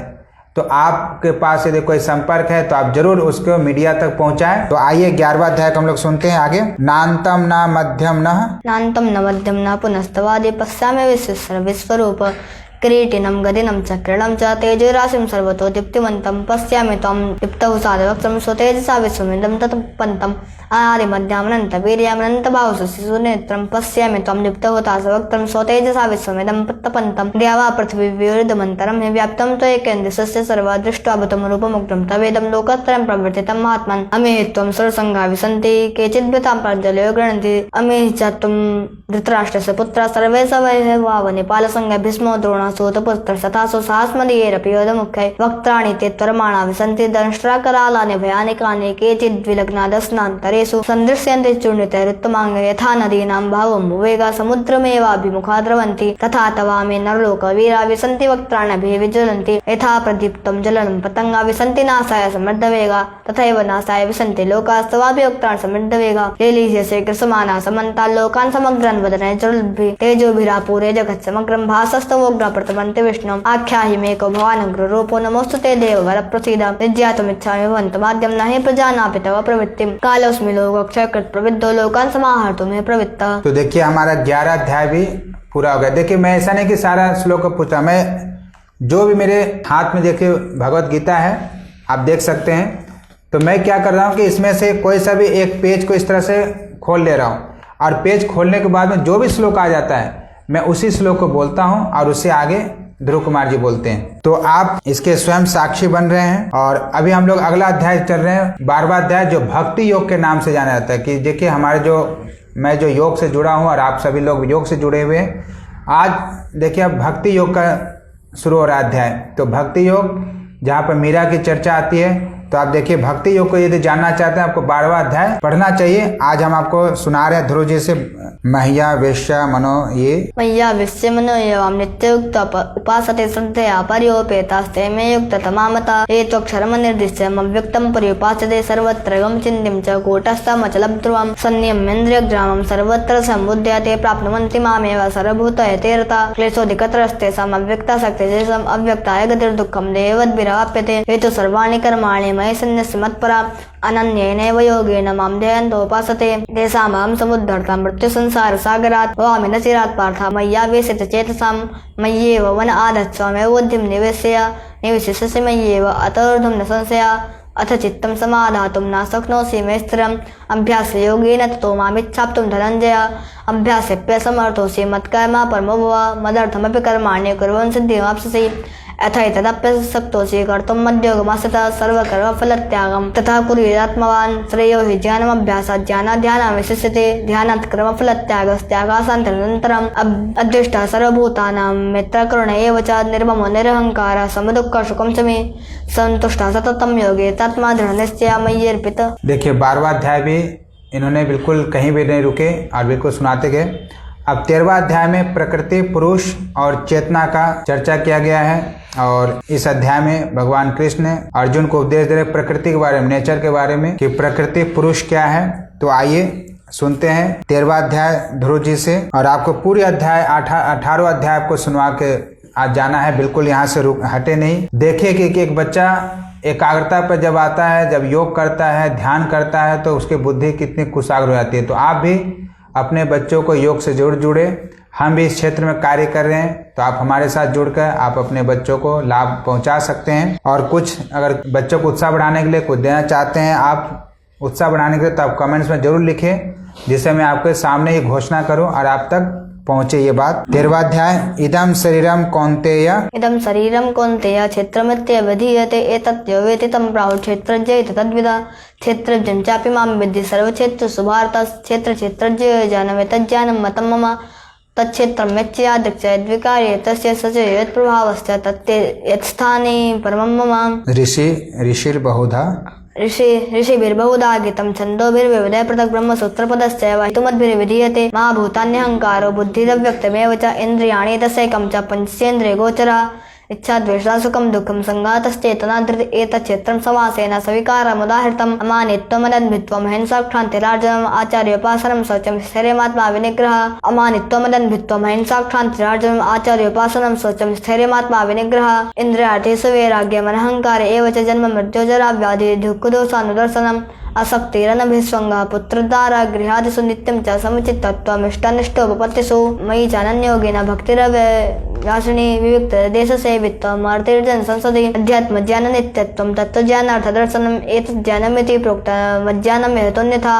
तो आपके पास यदि कोई संपर्क है तो आप जरूर उसको मीडिया तक पहुंचाएं। तो आइए 11वां अध्याय को हम लोग सुनते हैं आगे। नान्तम न मध्यम न पुनस्तवादि पश्यामि विश्वेश्वर विश्वरूप किरीटिनं गदिनं चक्रणं च तेजोराशिं सर्वतो दीप्तिमन्तं पश्यामि त्वं दीप्तहुषादवक्त्रं स्वतेजसा विश्वमिदं तत्पन्तं अनादिमध्यामनन्तवीर्यमनन्तबाहुशशिशुनेत्रं पश्यामि त्वं दीप्तहुषादवक्त्रं स्वतेजसा विश्वमिदं तत्पन्तं द्यावा पृथिवीविवृद्धमन्तरं हि व्याप्तं त्वयैकेन्द्रस्य सर्वं दृष्ट्वा भूतं रूपमुग्रं तवेदं लोकत्रयं प्रवर्तितं महात्मन् अमेहि त्वं सर्वसङ्गा विसन्ति केचिद्भृतां प्राञ्जलयो गृह्णन्ति अमेहि च त्वं धृतराष्ट्रस्य पुत्रा सर्वे नेपालसङ्घ भीष्मो द्रोणः सूतपुत्र तथासु सहस्मदीयैरपि योधमुख्यै वक्त्राणि ते त्वरमाणा विसन्ति दंष्ट्राकरालानि भयानिकानि केचिद्विलग्ना दशनान्तरे जलेषु सन्दृश्यन्ते चूर्णितैरुत्तमाङ्गे यथा नदीनां भावं वेगा समुद्रमेवाभिमुखा द्रवन्ति तथा तवामे नरलोकवीरा विसन्ति वक्त्राण्यभिः विज्वलन्ति यथा प्रदीप्तं जलं पतङ्गा विसन्ति नासाय समृद्धवेगा तथैव नासाय विसन्ति लोकास्तवाभिवक्त्रान् समृद्धवेगा लेलीह्यसे कृसमाना समन्ता लोकान् समग्रान् वदने जलद्भिः तेजोभिरापूरे जगत् समग्रं भासस्तवोग्रः प्रतमन्ति विष्णुम् आख्याहि मेको भवानुग्ररूपो नमोऽस्तुते देववर प्रसीद विज्ञातुमिच्छामि भवन्तमाद्यं न हि प्रजानापि तव प्रवृत्तिं कालोऽस्मि लोकक्षयकृत् प्रविद्धो लोकान् समाहर्तुं मे प्रवृत्तः। तो देखिए हमारा 11 अध्याय भी पूरा हो गया। देखिए मैं ऐसा नहीं कि सारा श्लोक पूछा, मैं जो भी मेरे हाथ में देखिए भगवत गीता है आप देख सकते हैं, तो मैं क्या कर रहा हूँ कि इसमें से कोई सा भी एक पेज को इस तरह से खोल ले रहा हूँ और पेज खोलने के बाद में जो भी श्लोक आ जाता है मैं उसी श्लोक को बोलता हूँ और उससे आगे ध्रुव कुमार जी बोलते हैं। तो आप इसके स्वयं साक्षी बन रहे हैं। और अभी हम लोग अगला अध्याय चल रहे हैं, 12वां अध्याय, जो भक्ति योग के नाम से जाना जाता है। कि देखिए हमारे मैं जो योग से जुड़ा हूँ और आप सभी लोग योग से जुड़े हुए हैं, आज देखिए अब भक्ति योग का शुरू हो रहा है अध्याय। तो भक्ति योग जहाँ पर मीरा की चर्चा आती है, तो आप देखिए भक्ति योग को यदि जानना चाहते हैं आपको 12वां अध्याय पढ़ना चाहिए। आज हम आपको सुना रहे हैं ध्रुव जी से मह्या वेश्या मनो ये मह्या विश्य मनो एवं नित्ययुक्त उपासते श्रद्धया पर्योपेतास्ते मे युक्त तमामता ये त्वक्षरम निर्दिश्यम् अव्यक्तं पर्युपासते सर्वत्र गम चिन्तिं च कूटस्थमचलं ध्रुवं सन्नियमेन्द्रियग्रामं सर्वत्र सम्बुध्य ते प्राप्नुवन्ति मामेव सर्वभूतयते रता क्लेशोऽधिकतरस्ते अव्यक्ता शक्तिजेषम् अव्यक्ताय गतिर्दुःखं देवद्भिराप्यते ये तु सर्वाणि कर्माणि मयि सन्न्यस्य मत्परा अनन्येनैव योगेन मां ध्यायन्तोपासते तेषामहं समुद्धर्ता मृत्युसंसार सागरात् भवामि न चिरात् पार्थ मय्यावेशित चेतसां मय्येव वन आधत्स्वामेव बुद्धिं निवेशिष्यसि मय्येव अतोर्ध्वं न संशया अथ चित्तं समाधातुं न शक्नोषि मे स्थिरम् अभ्यासयोगेन ततो मामिच्छाप्तुं धनञ्जय अभ्यासेऽप्यसमर्थोऽसि मत्कर्मा परमो भव मदर्थमपि कर्माणि कुर्वन् सिद्धिमाप्स्यसि अथैतदप्यशक्तोऽसि कर्तुं मद्योगमाश्रितः सर्वकर्मफलत्यागं तथा कुर्यात्मवान् श्रेयो हि ज्ञानमभ्यासात् ज्ञानाध्यानं विशिष्यते ध्यानात् कर्मफलत्यागस्त्यागासान्तरनन्तरम् अदृष्टः सर्वभूतानां मित्रकरुण एव च निर्ममो निरहङ्कारः समदुःखः सुखं च मे सन्तुष्टः सततं योगे तत्मा दृढनिश्चयः मय्यर्पित। देखिए 12वां अध्याय भी इन्होंने बिल्कुल कहीं भी नहीं रुके और बिल्कुल सुनाते गए। अब 13वां अध्याय में प्रकृति, पुरुष और चेतना का चर्चा किया गया है। और इस अध्याय में भगवान कृष्ण अर्जुन को उपदेश दे रहे प्रकृति के बारे में, नेचर के बारे में, कि प्रकृति पुरुष क्या है। तो आइए सुनते हैं 13वां अध्याय ध्रुव जी से। और आपको पूरी अध्याय 18वां अध्याय आपको सुनवा के आज जाना है, बिल्कुल यहाँ से हटे नहीं। देखिए कि एक बच्चा एकाग्रता पर जब आता है, जब योग करता है, ध्यान करता है, तो उसकी बुद्धि कितनी कुशाग्र हो जाती है। तो आप भी अपने बच्चों को योग से जुड़े। हम भी इस क्षेत्र में कार्य कर रहे हैं, तो आप हमारे साथ जुड़कर आप अपने बच्चों को लाभ पहुंचा सकते हैं। और कुछ अगर बच्चों को उत्साह बढ़ाने के लिए कुछ देना चाहते हैं आप, उत्साह बढ़ाने के लिए, तो आप कमेंट्स में जरूर लिखें, जिससे मैं आपके सामने ये घोषणा करूं और आप तक पहुंचे ये बात। 13वां अध्याय इदं शरीरम कौन्तेय क्षेत्रमित्यभिधीयते एतद्यो वेति तं प्राहुः क्षेत्रज्ञ इति तद्विदा क्षेत्रज्ञं चापि मां विद्धि सर्वक्षेत्रेषु भारत क्षेत्रज्ञ जानमे तज्ज्ञानं मतं मम तत्क्षेत्रं यच्चयादृक्ष यद्विकार्ये तस्य स च यत्प्रभावश्च तत्ते यत्स्थाने परमं मम। ऋषिभिर्बहुधा गीतं छन्दोभिर्विविधः पृथक् ब्रह्मसूत्रपदश्चैव हेतुमद्भिर्विधीयते महाभूतान्यहङ्कारो बुद्धिरव्यक्तमेव च इन्द्रियाणि दशैकं च पञ्चेन्द्रियगोचरा इच्छा द्वेषा सुखं दुःखं संघातश्चेतना धृति एतच्छेत्रं समासेन सविकारमुदाहृतम् अमानित्वमदन्भित्वं हिंसाक्षान्तिरार्जनम् आचार्योपासनं शौचं स्थैर्यमात्मा विनिग्रहः अमानित्वमदन्भित्वं हिंसाक्षान्तिरार्जनम् आचार्योपासनं शौचं स्थैर्यमात्मा विनिग्रहः इन्द्रियार्थेषु वैराग्यमनहङ्कार एव च जन्म मृत्युजरा व्याधि दुःखदोषानुदर्शनम् असक्तिरनभिस्वङ्गः पुत्रदारा गृहादिषु नित्यं च समुचितत्वमिष्टानिष्टोपपत्तिषु मयि चानन्योगेन भक्तिरव्यासिनी विविक्तदेशसेवित्वम् अर्थिर्जन संसदि अध्यात्मज्ञाननित्यत्वं तत्त्वज्ञानार्थदर्शनम् एतज्ज्ञानमिति प्रोक्तं मज्ज्ञानं हेतोऽन्यथा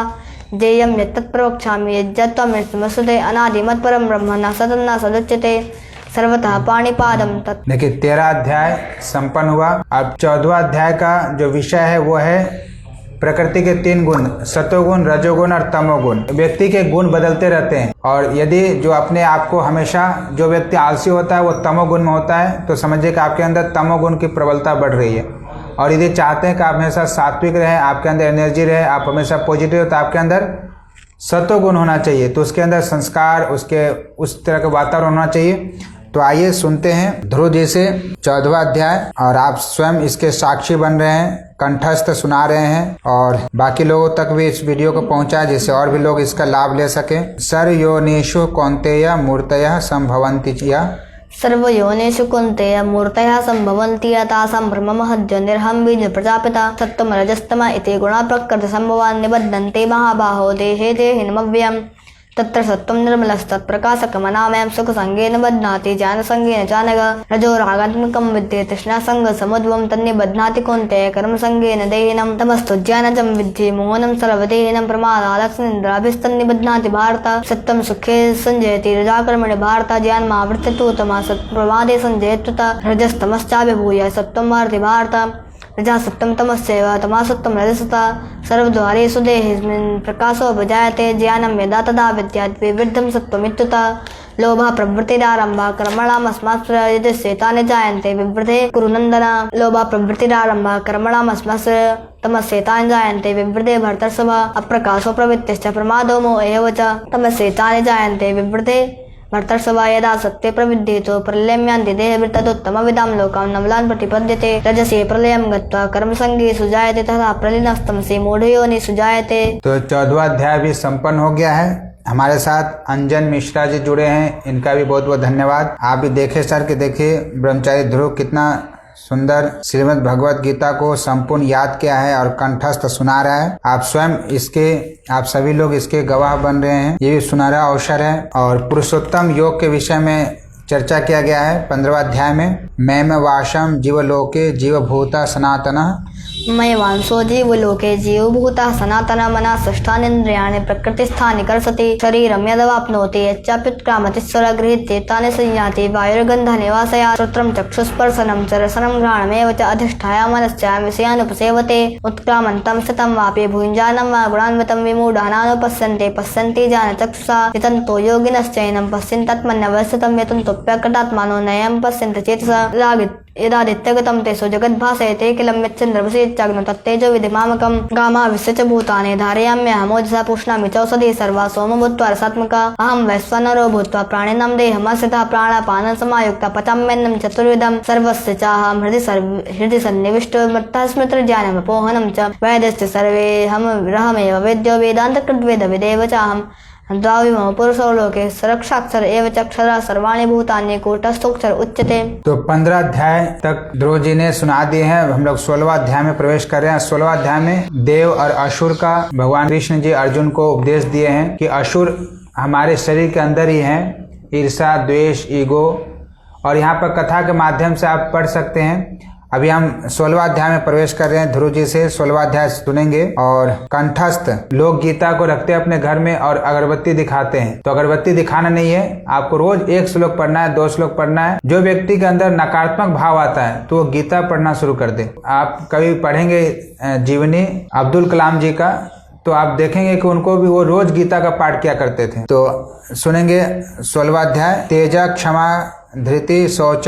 ज्ञेयं यत्तत् प्रवक्ष्यामि यज्जत्वमिष्टमसुते अनादिमत्परं ब्रह्म न सदन्ना सदुच्यते सर्वतः पाणिपादम तत्। देखिए 13 अध्याय संपन्न हुआ। अब 14वां अध्याय का जो विषय है वो है प्रकृति के 3 गुण, सतोगुण, रजोगुण और तमोगुण। व्यक्ति के गुण बदलते रहते हैं, और यदि जो अपने आप को हमेशा जो व्यक्ति आलसी होता है वो तमोगुण में होता है, तो समझिए कि आपके अंदर तमोगुण की प्रबलता बढ़ रही है। और यदि चाहते हैं कि आप हमेशा सात्विक रहें, आपके अंदर एनर्जी रहे, आप हमेशा पॉजिटिव, तो आपके अंदर सत्व गुण होना चाहिए, तो उसके अंदर संस्कार, उसके उस तरह का वातावरण होना चाहिए। तो आइए सुनते हैं ध्रुव जी से 14वां अध्याय, और आप स्वयं इसके साक्षी बन रहे हैं, कंठस्थ सुना रहे हैं, और बाकी लोगों तक भी इस वीडियो को पहुंचाए जिससे और भी लोग इसका लाभ ले सकें। सर्वयोनिषु कौन्तेय मूर्तयः संभवन्ति यः सर्वयोनिषु कौन्तेय मूर्तयः सम्भवन्ति तासां ब्रह्ममहद्योनिर्हं बीज प्रजापिता सत्त्वं रजस्तम इति गुणा प्रकृतिसम्भवान् निबध्नन्ति महाबाहो देहे देहिनमव्ययम् तत्र सत्त्वं निर्मलस्तत्प्रकाशकमनामयं सुखसङ्गेन बध्नाति ज्ञानसङ्गेन चानघ रजो रागात्मकं विद्ये तृष्णासङ्गसमुद्भवं तन्निबध्नाति कौन्तेय कर्मसङ्गेन देहिनं तमस्तु ज्ञानजं विद्धि मोहनं सर्वदेहिनं प्रमादालक्ष्यनिद्राभिस्तन्निबध्नाति भारत सत्त्वं सुखे सञ्जयति रजाकर्मणि भारत ज्ञानमावृत्यतु तमः सत्प्रमादे सञ्जयत्युत रजस्तमश्चाभिभूय सत्त्वं भारति भारत रजा सत्त्वं तमस्यैव तमसत्त्वं रजसता सर्वद्वारेषु देहेऽस्मिन् प्रकाशो विजायते ज्ञानं यदा तदा विद्यात् विवृद्धं सत्त्वमित्युत लोभः प्रवृत्तिरारम्भः कर्मणामस्मात् यजस्येतानि जायन्ते विवृद्धे कुरु नन्दन लोभः प्रवृत्तिरारम्भः कर्मणामस्मात् तमस्येतानि जायन्ते विवृद्धे भर्तर्षभ अप्रकाशो प्रवृत्तिश्च प्रमादो मोह एव च तमस्येतानि जायन्ते विवृद्धे भर्तर्षभा यदा सत्ये प्रविद्येतो प्रलयम्यान्ति देहवृत्तदुत्तमविदां लोकां नवलान् प्रतिपद्यते रजसे प्रलयं गत्वा कर्मसङ्गेषु जायते तथा प्रलीनस्तमसि मूढयोनिषु जायते। तो 14वां अध्याय भी संपन्न हो गया है। हमारे साथ अंजन मिश्रा जी जुड़े हैं, इनका भी बहुत बहुत धन्यवाद। आप भी देखे सर कि देखिए ब्रह्मचारी ध्रुव कितना सुंदर श्रीमद् भगवत गीता को संपूर्ण याद किया है और कंठस्थ सुना रहा है। आप स्वयं इसके, आप सभी लोग इसके गवाह बन रहे हैं, ये भी सुनहरा अवसर है। और पुरुषोत्तम योग के विषय में चर्चा किया गया है 15वां अध्याय में। मैं वाशम जीवलोके जीवभूता सनातनः मय वांसो जीवलोके जीवभूतः सनातन मना षष्ठानीन्द्रियाणि प्रकृतिस्थानि कर्षति शरीरं यदवाप्नोति यच्चाप्युत्क्रामति स्वरगृहीत्येतानि संयाति वायुर्गन्धनिवासया श्रोत्रं चक्षुस्पर्शनं च रसनं घ्राणमेव च अधिष्ठाय मनश्च विषयानुपसेवते उत्क्रामन्तं स्थितं वापि भुञ्जानं वा गुणान्वितं विमूढानानुपश्यन्ते पश्यन्ति जानचक्षुषा यतन्तो योगिनश्चैनं पश्यन्त्यात्मन्यवस्थितं यतन्तोऽप्यकृतात्मानो नयं पश्यन्ति चेतसा यदादित्यगतं तेषु जगद्भासयते किलं यच्चन्द्रमसीच्चाग्नो तत्तेजो विधिमामकं गामाविश्य च भूतानि धारयाम्यहमोजसा पुष्णामि चौषधि सर्वा सोम भूत्वा रसात्मका अहं वैश्वानरो भूत्वा प्राणिनां देहमाश्रितः प्राणापानं समायुक्ता पचाम्यन्नं चतुर्विधं सर्वस्य चाहं हृदि सन्निविष्टो मत्तः स्मृतिर्ज्ञानमपोहनं च वैद्यश्च सर्वेऽहमेव वेद्यो वेदान्तकृद्वेदविदेव चाहं द्वाविमो पुरुषो लोके सरक्षाक्षर एव चक्षरा सर्वाणि भूतानि कूटस्थोक्षर उच्यते। तो 15 अध्याय तक ध्रुव जी ने सुना दिए हैं। हम लोग 16वां अध्याय में प्रवेश कर रहे हैं। 16वां अध्याय में देव और असुर का भगवान कृष्ण जी अर्जुन को उपदेश दिए हैं कि असुर हमारे शरीर के अंदर ही हैं, ईर्षा, द्वेष, ईगो, और यहाँ पर कथा के माध्यम से आप पढ़ सकते हैं। अभी हम 16वां अध्याय में प्रवेश कर रहे हैं। ध्रुव जी से 16वां अध्याय सुनेंगे। और कंठस्थ लोग गीता को रखते हैं अपने घर में और अगरबत्ती दिखाते हैं, तो अगरबत्ती दिखाना नहीं है, आपको रोज 1 श्लोक पढ़ना है, 2 श्लोक पढ़ना है। जो व्यक्ति के अंदर नकारात्मक भाव आता है तो वो गीता पढ़ना शुरू कर दे। आप कभी पढ़ेंगे जीवनी अब्दुल कलाम जी का, तो आप देखेंगे कि उनको भी वो रोज गीता का पाठ किया करते थे। तो सुनेंगे 16वां अध्याय। तेजा क्षमा धृति शौच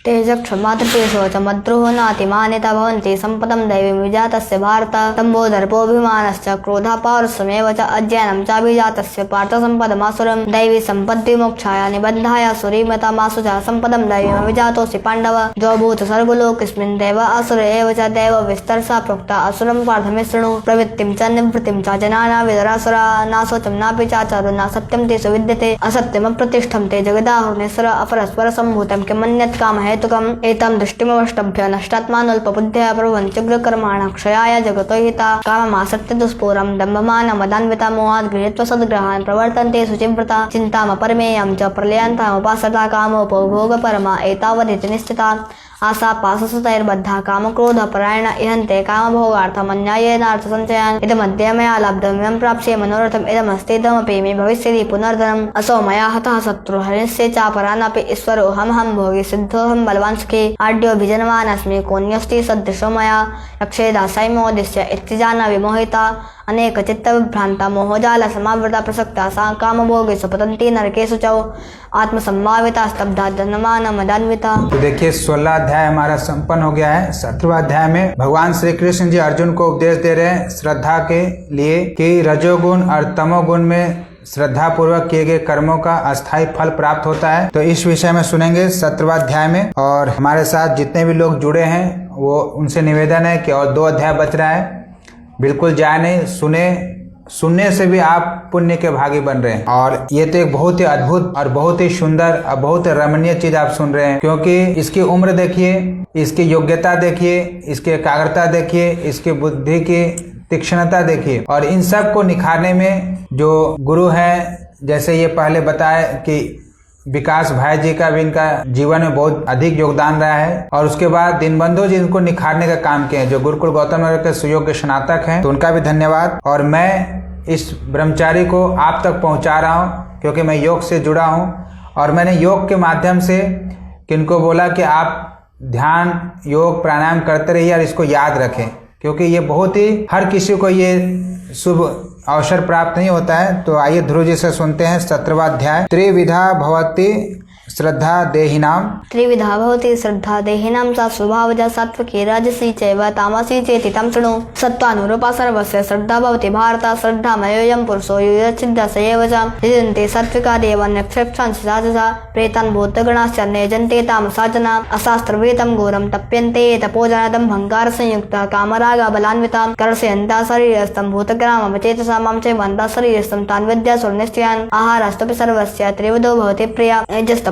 तेज क्षमा धृतिः शौच मद्रोहो नातिमानिता भवन्ति सम्पदं दैवीं विजातस्य भारत तम्भो दर्पोऽभिमानश्च क्रोधः पौरुषमेव च अज्ञानं चाभिजातस्य पार्थ सम्पदमासुरं दैवी सम्पद्विमोक्षाय निबद्धाय सुरीमतामासु च सम्पदं दैवीमविजातोऽसि पाण्डव द्वभूत सर्वलोकेऽस्मिन् दैव असुर एव च दैव विस्तरसा प्रोक्ता असुरं पार्थमे शृणु प्रवृत्तिं च निवृत्तिं च जनाना विदरासुरा नाशोचं नापि चाचारो न सत्यं तेषु विद्यते असत्यमप्रतिष्ठं ते जगदाहुर्निसर अपरस्पर सम्भूतं किमन्यत् कामः एतं दृष्टिमवष्टभ्य नष्टात्मानोल्पबुद्धया प्रभवन्त्युग्रकर्माणः क्षयाय जगतो हिता काममासक्त्य दुष्पूरं दम्भमानमदान्विता मोहात् गृहीत्वा सद्ग्रहान् प्रवर्तन्ते शुचिव्रता चिन्तामपरिमेयं च प्रलयान्तमुपासता कामोपभोगपरमा एतावदिति निश्चिता आशा पाशसतैर्बद्धा कामक्रोधपरायण इहन्ते कामभोगार्थमन्यायेनार्थसञ्चयान् इदमद्य मया लब्धमिमं प्राप्स्ये मनोरथम् इदमस्ति इदमपि मे भविष्यति पुनर्धनम् असौ मया हतः शत्रुः हरिष्ये चापरानपि ईश्वरोऽहमहं भोगी सिद्धोऽहं बलवान् सुखी आढ्योऽभिजनवानस्मि कोऽन्यस्ति सदृशो मया रक्षेदासाय मोदिष्य इति जाह्नवी मोहिता अनेक चित्तविभ्रांता मोहजाल समावृता प्रसक्ता सा कामभोगेषु पतन्ति नरकेषु च आत्मसम्भाविता स्तब्धा जनमान मदान्विता। तो देखिए 16 अध्याय हमारा संपन्न हो गया है। 17वां अध्याय में भगवान श्री कृष्ण जी अर्जुन को उपदेश दे रहे हैं श्रद्धा के लिए कि रजोगुण और तमोगुण में श्रद्धा पूर्वक किए गए कर्मों का अस्थायी फल प्राप्त होता है। तो इस विषय में सुनेंगे 17वां अध्याय में। और हमारे साथ जितने भी लोग जुड़े हैं वो उनसे निवेदन है कि और 2 अध्याय बच रहा है, बिल्कुल जाए नहीं, सुनने से भी आप पुण्य के भागी बन रहे हैं। और ये तो एक बहुत ही अद्भुत और बहुत ही सुंदर और बहुत ही रमणीय चीज आप सुन रहे हैं, क्योंकि इसकी उम्र देखिए, इसकी योग्यता देखिए, इसकी एकाग्रता देखिए, इसकी बुद्धि की तीक्ष्णता देखिए, और इन सब को निखारने में जो गुरु हैं, जैसे ये पहले बताए कि विकास भाई जी का भी इनका जीवन में बहुत अधिक योगदान रहा है। और उसके बाद दीनबंधु जी इनको निखारने का काम किए हैं, जो गुरुकुल गौतम नगर के सुयोग्य स्नातक हैं, तो उनका भी धन्यवाद। और मैं इस ब्रह्मचारी को आप तक पहुंचा रहा हूं क्योंकि मैं योग से जुड़ा हूं, और मैंने योग के माध्यम से किनको बोला कि आप ध्यान योग प्राणायाम करते रहिए और इसको याद रखें, क्योंकि ये बहुत ही हर किसी को ये शुभ अवसर प्राप्त नहीं होता है। तो आइए ध्रुव जी से सुनते हैं 17वां अध्याय। त्रिविधा भवति श्रद्धा देहिनाम। त्रिविधा भवति श्रद्धा देहिनां सा स्वभावजा सात्विकी राजसी चैव तामसी चेति तं शृणु। सत्त्वानुरूपा सर्वस्य श्रद्धा भवति भारत। श्रद्धामयोऽयं पुरुषो युयच्छिद्धा स एव च। यजन्ते सात्विका देवान्यक्षेप्तांसि राजसा प्रेतान् भूतगणाश्च नयजन्ते तामसा जना। अशास्त्रवेदं घोरं तप्यन्ते तपोजनदं भङ्गारसंयुक्ता कामरागा बलान्विता। कर्षयन्ता शरीरस्थं भूतग्राममचेतसा मां चैवन्ता शरीरस्थं तान् विद्यासुरनिश्चयान्। आहारस्तुपि सर्वस्य त्रिविधो भवति प्रिया।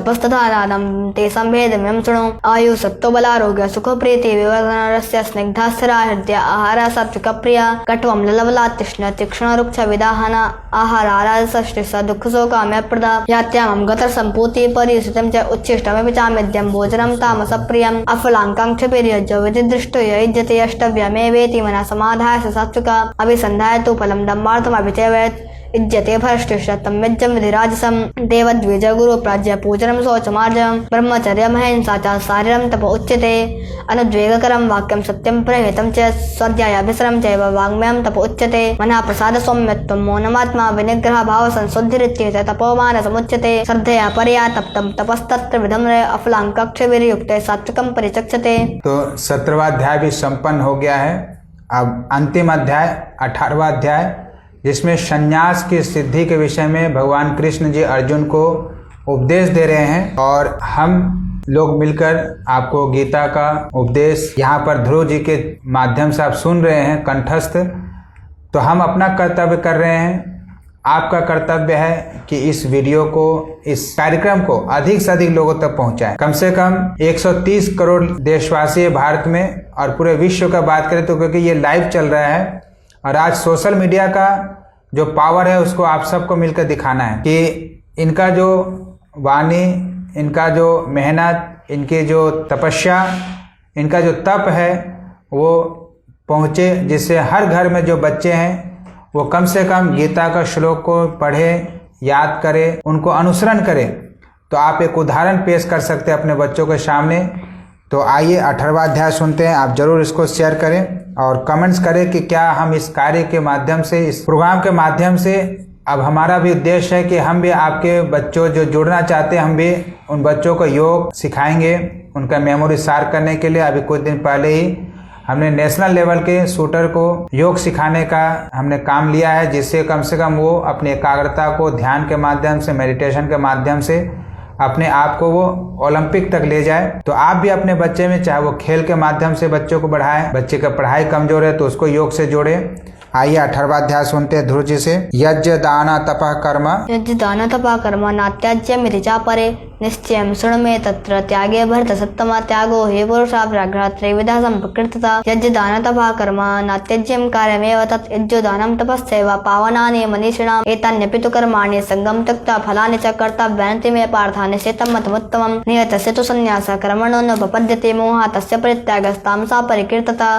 तपस्तथानादं तेषां भेदमियं शृणु। आयु सत्त्व बलारोग्य सुख प्रीति विवर्धनरस्य स्निग्धा स्थिरा हृदय आहारा सात्विक प्रिया। कट्वं ललबला तृष्ण तीक्ष्ण रुक्ष विदाहना आहार आराधसष्टिस दुःख शोकाम्यप्रदा। यात्यामं गतर सम्पूति परिस्थितं च उच्छिष्टमपि चामेद्यं भोजनं तामस प्रियम्। अफलाङ्काङ्क्षपेर्यज्ज विधिदृष्टो युज्यते अष्टव्यमेवेति मनः समाधाय स सात्विका। अभिसन्धाय तु फलं दम्मार्थमभिचेवयत् इज्यते भ्रष्टिष्टं यज्ञं विधिराजसं। देवद्विज गुरु प्राज्य पूजनं शौचमार्जनं ब्रह्मचर्यं अहिंसा च शारीरं तप उच्यते। अनुद्वेगकरं वाक्यं सत्यं प्रहितं च स्वाध्यायाभ्यसनं चैव वाङ्मयं तप उच्यते। मनः प्रसाद सौम्यत्वं मौनमात्मा विनिग्रह भाव संशुद्धिरित्येते तपोमानसमुच्यते। श्रद्धया परया तप्तं तपस्तत्र विधं अफलाङ्कक्षवीर्युक्ते सात्विकं परिचक्षते। तो 17वां अध्याय भी संपन्न हो गया है। अब अंतिम अध्याय 18वां अध्याय, जिसमें संन्यास की सिद्धि के विषय में भगवान कृष्ण जी अर्जुन को उपदेश दे रहे हैं। और हम लोग मिलकर आपको गीता का उपदेश यहाँ पर ध्रुव जी के माध्यम से आप सुन रहे हैं कंठस्थ। तो हम अपना कर्तव्य कर रहे हैं, आपका कर्तव्य है कि इस वीडियो को, इस कार्यक्रम को अधिक से अधिक लोगों तक पहुँचाएं। कम से कम 130 करोड़ देशवासी भारत में और पूरे विश्व का बात करें तो, क्योंकि ये लाइव चल रहा है और आज सोशल मीडिया का जो पावर है उसको आप सबको मिलकर दिखाना है कि इनका जो वाणी, इनका जो मेहनत, इनकी जो तपस्या, इनका जो तप है वो पहुँचे, जिससे हर घर में जो बच्चे हैं वो कम से कम गीता का श्लोक को पढ़े, याद करें, उनको अनुसरण करें। तो आप एक उदाहरण पेश कर सकते हैं अपने बच्चों के सामने। तो आइए 18वां अध्याय सुनते हैं। आप जरूर इसको शेयर करें और कमेंट्स करें कि क्या हम इस कार्य के माध्यम से, इस प्रोग्राम के माध्यम से, अब हमारा भी उद्देश्य है कि हम भी आपके बच्चों जो जुड़ना चाहते हैं, हम भी उन बच्चों को योग सिखाएंगे उनका मेमोरी शार्प करने के लिए। अभी कुछ दिन पहले ही हमने नेशनल लेवल के शूटर को योग सिखाने का हमने काम लिया है, जिससे कम से कम वो अपनी एकाग्रता को ध्यान के माध्यम से, मेडिटेशन के माध्यम से अपने आप को वो ओलंपिक तक ले जाए। तो आप भी अपने बच्चे में, चाहे वो खेल के माध्यम से बच्चों को बढ़ाएं, बच्चे का पढ़ाई कमजोर है तो उसको योग से जोड़े। आइए 18वां अध्याय सुनते हैं ध्रुव जी से। यज्ञ दान तपः कर्म। यज्ञ दान तपः कर्म नात्याज्यमिति चापरे निश्चयं शृणु मे तत्र त्यागे भरत सत्तमा त्यागो हि पुरुषाव्राघ्रः त्रैविधः सम्प्रकृतता। यज्ञ दान तपः कर्म नात्यज्यं कार्यमेव तत् यज्ञो दानं तपश्चैव पावनानि मनीषिणाम् एतान्यपि तु कर्माणि सङ्गं त्यक्त्वा फलानि च कर्तव्यानि मे पार्थ निश्चितं मतमुत्तमम्। नियतस्य तु सन्न्यासः कर्मणो नोपपद्यते मोहः तस्य परित्यागस्तामसा परिकीर्तता।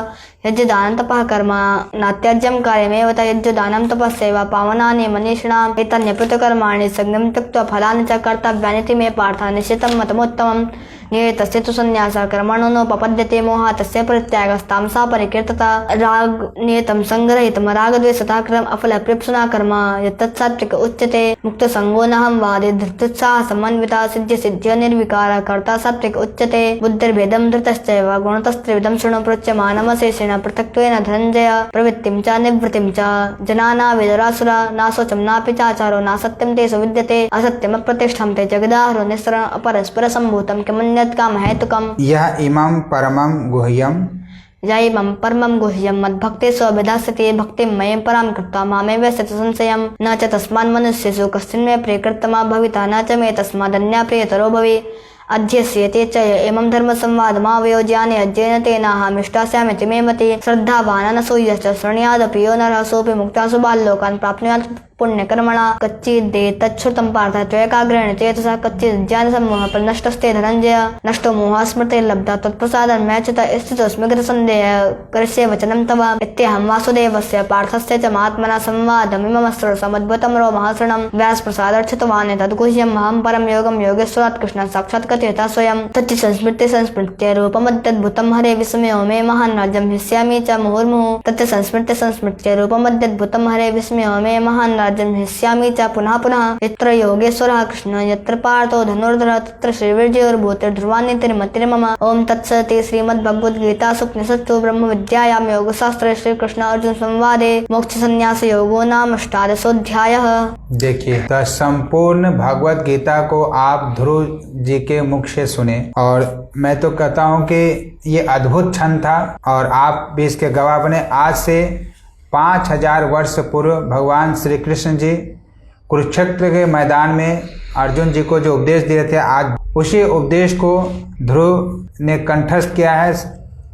यज्ञ दान तपः कर्म नात्याज्यं कार्यमेव तत् यज्ञो दानं तपश्चैव पावनानि मनीषिणाम् एतान्यपि तु कर्माणि सङ्गं त्यक्त्वा फलानि च कर्तव्यानि मे पार्थ निश्चितं मतमुत्तमम्। नियतस्य तु सन्न्यासः कर्मणो नोपपद्यते मोहः तस्य परित्यागस्तां सा परिकीर्तता राग नियतं संग्रहितं रागद्वेषतः कृतम् अफलप्रिप्सुना कर्म यत्तत् सात्विक उच्यते मुक्तसंगो नहं वादे धृत्युत्साह समन्विता सिद्ध्य सिद्ध्य निर्विकार कर्ता सात्विक उच्यते बुद्धिर्भेदं धृतश्चैव गुणतस्त्रिविधं शृणु प्रोच्यमानमशेषेण पृथक्त्वेन धनञ्जय प्रवृत्तिं च निवृत्तिं च जनाना विदुरासुरा नाशोचं नापि चाचारो नासत्यं तेषु विद्यते असत्यमप्रतिष्ठं ते जगदाहरो निःसरणं अपरस्पर सम्भूतं किमन्यत् कामहेतुकम् यह इमं परमं गुह्यं यैमं परमं गुह्यं मद्भक्ते स्वभिधास्यते भक्तिं मयि परां कृत्वा मामे व्यस्यति संशयं न च तस्मान् मनुष्येषु कस्मिन् मे प्रियकृत्तमा भविता न च मे तस्मादन्या प्रियतरो भवे अध्यस्यते च एवं धर्मसंवादमावयोज्याने अध्ययेन तेनाहमिष्टास्यामिति मे मति श्रद्धावाननसूयश्च शृणुयादपि यो नरः सोऽपि मुक्तासु बाल्लोकान् प्राप्नुयात् पुण्यकर्मणा कच्चिदे तच्छ्रुतं पार्थ त्वयैकाग्रेण चेतसा कच्चिज्ञानसम्मोहः प्रनष्टस्ते धनञ्जय नष्टो मोहः स्मृतिर्लब्धः त्वत्प्रसादं मयच्युत स्थितोऽस्मि गतसन्देहः करिष्ये वचनं तव इत्यहं वासुदेवस्य पार्थस्य च महात्मना संवादमिममस्त्र समद्भुतं रोमहर्षणं व्यासप्रसादर्चितवान् तद्गुह्यम् अहं परं योगं योगेश्वरात् कृष्णः साक्षात् कथयता स्वयं तच्च संस्मृत्य रूपमत्यद्भुतं हरे विस्मयो मे महान् राज्यं हिस्यामि च मुहुर्मुहुः तच्च संस्मृत्य रूपमत्यद्भुतं हरे विस्मयो मे महान् राज्यं हिस्यामि च पुनः पुनः यत्र योगेश्वरः कृष्णः यत्र पार्थो धनुर्धरः तत्र श्रीवीर्यैर्भूतिर्ध्रुवान्यतिर्मतिर्मम ओम तत्सति श्रीमद्भगवद्गीतासु उपनिषत्सु ब्रह्मविद्यायां योगशास्त्रे श्री कृष्ण अर्जुन संवादे मोक्ष संन्यास योगो नाम अष्टादशोऽध्यायः। देखिए, तो संपूर्ण भगवत गीता को आप ध्रुव जी के मुख से सुने और मैं तो कहता हूँ कि ये अद्भुत क्षण था और आप भी इसके गवाह बने। आज से 5000 वर्ष पूर्व भगवान श्री कृष्ण जी कुरुक्षेत्र के मैदान में अर्जुन जी को जो उपदेश दिए थे, आज उसी उपदेश को ध्रुव ने कंठस्थ किया है।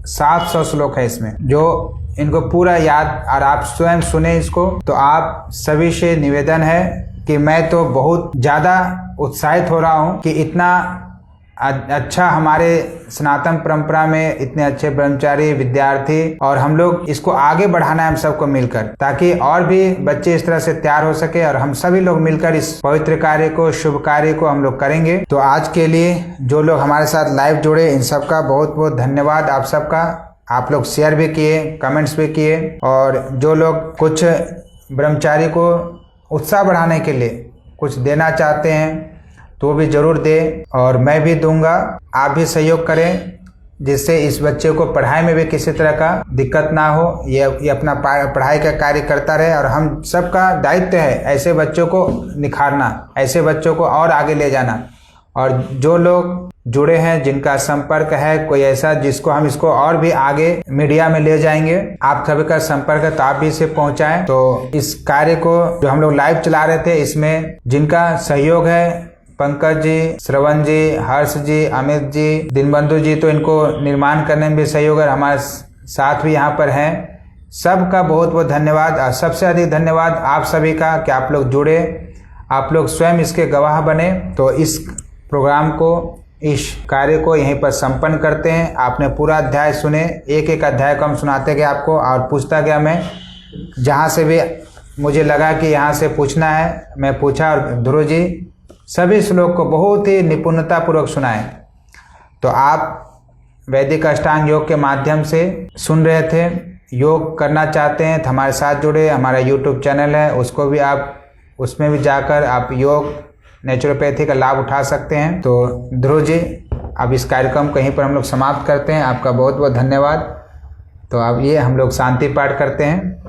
700 श्लोक है इसमें, जो इनको पूरा याद, और आप स्वयं सुने इसको। तो आप सभी से निवेदन है कि मैं तो बहुत ज़्यादा उत्साहित हो रहा हूँ कि इतना अच्छा हमारे सनातन परंपरा में इतने अच्छे ब्रह्मचारी विद्यार्थी, और हम लोग इसको आगे बढ़ाना है हम सबको मिलकर, ताकि और भी बच्चे इस तरह से तैयार हो सके और हम सभी लोग मिलकर इस पवित्र कार्य को, शुभ कार्य को हम लोग करेंगे। तो आज के लिए जो लोग हमारे साथ लाइव जुड़े, इन सबका बहुत बहुत धन्यवाद आप सबका। आप लोग शेयर भी किए, कमेंट्स भी किए, और जो लोग कुछ ब्रह्मचारी को उत्साह बढ़ाने के लिए कुछ देना चाहते हैं तो भी ज़रूर दे, और मैं भी दूंगा। आप भी सहयोग करें जिससे इस बच्चे को पढ़ाई में भी किसी तरह का दिक्कत ना हो, ये अपना पढ़ाई का कार्य करता रहे। और हम सबका दायित्व है ऐसे बच्चों को निखारना, ऐसे बच्चों को और आगे ले जाना। और जो लोग जुड़े हैं, जिनका संपर्क है कोई ऐसा जिसको हम इसको और भी आगे मीडिया में ले जाएंगे, आप सभी का संपर्क है तो आप भी इसे पहुंचाएं। तो इस कार्य को जो हम लोग लाइव चला रहे थे, इसमें जिनका सहयोग है, पंकज जी, श्रवण जी, हर्ष जी, अमित जी, दीनबंधु जी, तो इनको निर्माण करने में भी सहयोग है, हमारे साथ भी यहाँ पर हैं। सबका बहुत बहुत धन्यवाद। और सबसे अधिक धन्यवाद आप सभी का कि आप लोग जुड़े, आप लोग स्वयं इसके गवाह बने। तो इस प्रोग्राम को, इस कार्य को यहीं पर संपन्न करते हैं। आपने पूरा अध्याय सुने, एक एक अध्याय को हम सुनाते गए आपको, और पूछता गया मैं, जहाँ से भी मुझे लगा कि यहाँ से पूछना है मैं पूछा, और ध्रुव जी सभी श्लोक को बहुत ही निपुणतापूर्वक सुनाए। तो आप वैदिक अष्टांग योग के माध्यम से सुन रहे थे, योग करना चाहते हैं तो हमारे साथ जुड़े। हमारा यूट्यूब चैनल है, उसको भी आप, उसमें भी जाकर आप योग नेचुरोपैथी का लाभ उठा सकते हैं। तो ध्रुव जी, अब इस कार्यक्रम को यहीं पर हम लोग समाप्त करते हैं। आपका बहुत बहुत धन्यवाद। तो अब ये हम लोग शांति पाठ करते हैं।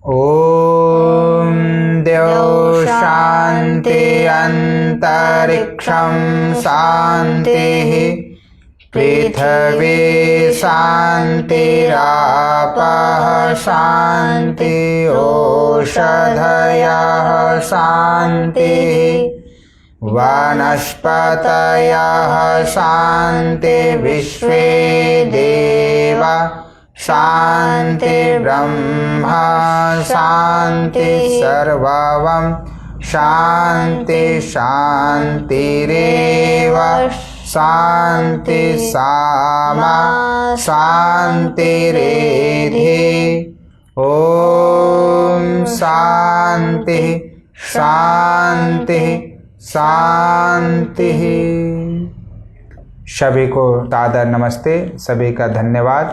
ओम देव शांति अंतरिक्षं शांति पृथ्वी शांतिरापः शांति ओषधयः शांति वनस्पतयः शांति विश्वे देवा शांति ब्रह्म शांति सर्वं शांति शांतिरेव शांति सामा शांतिरेधि। ओम शांति शांति शांति। सभी को सादर नमस्ते, सभी का धन्यवाद।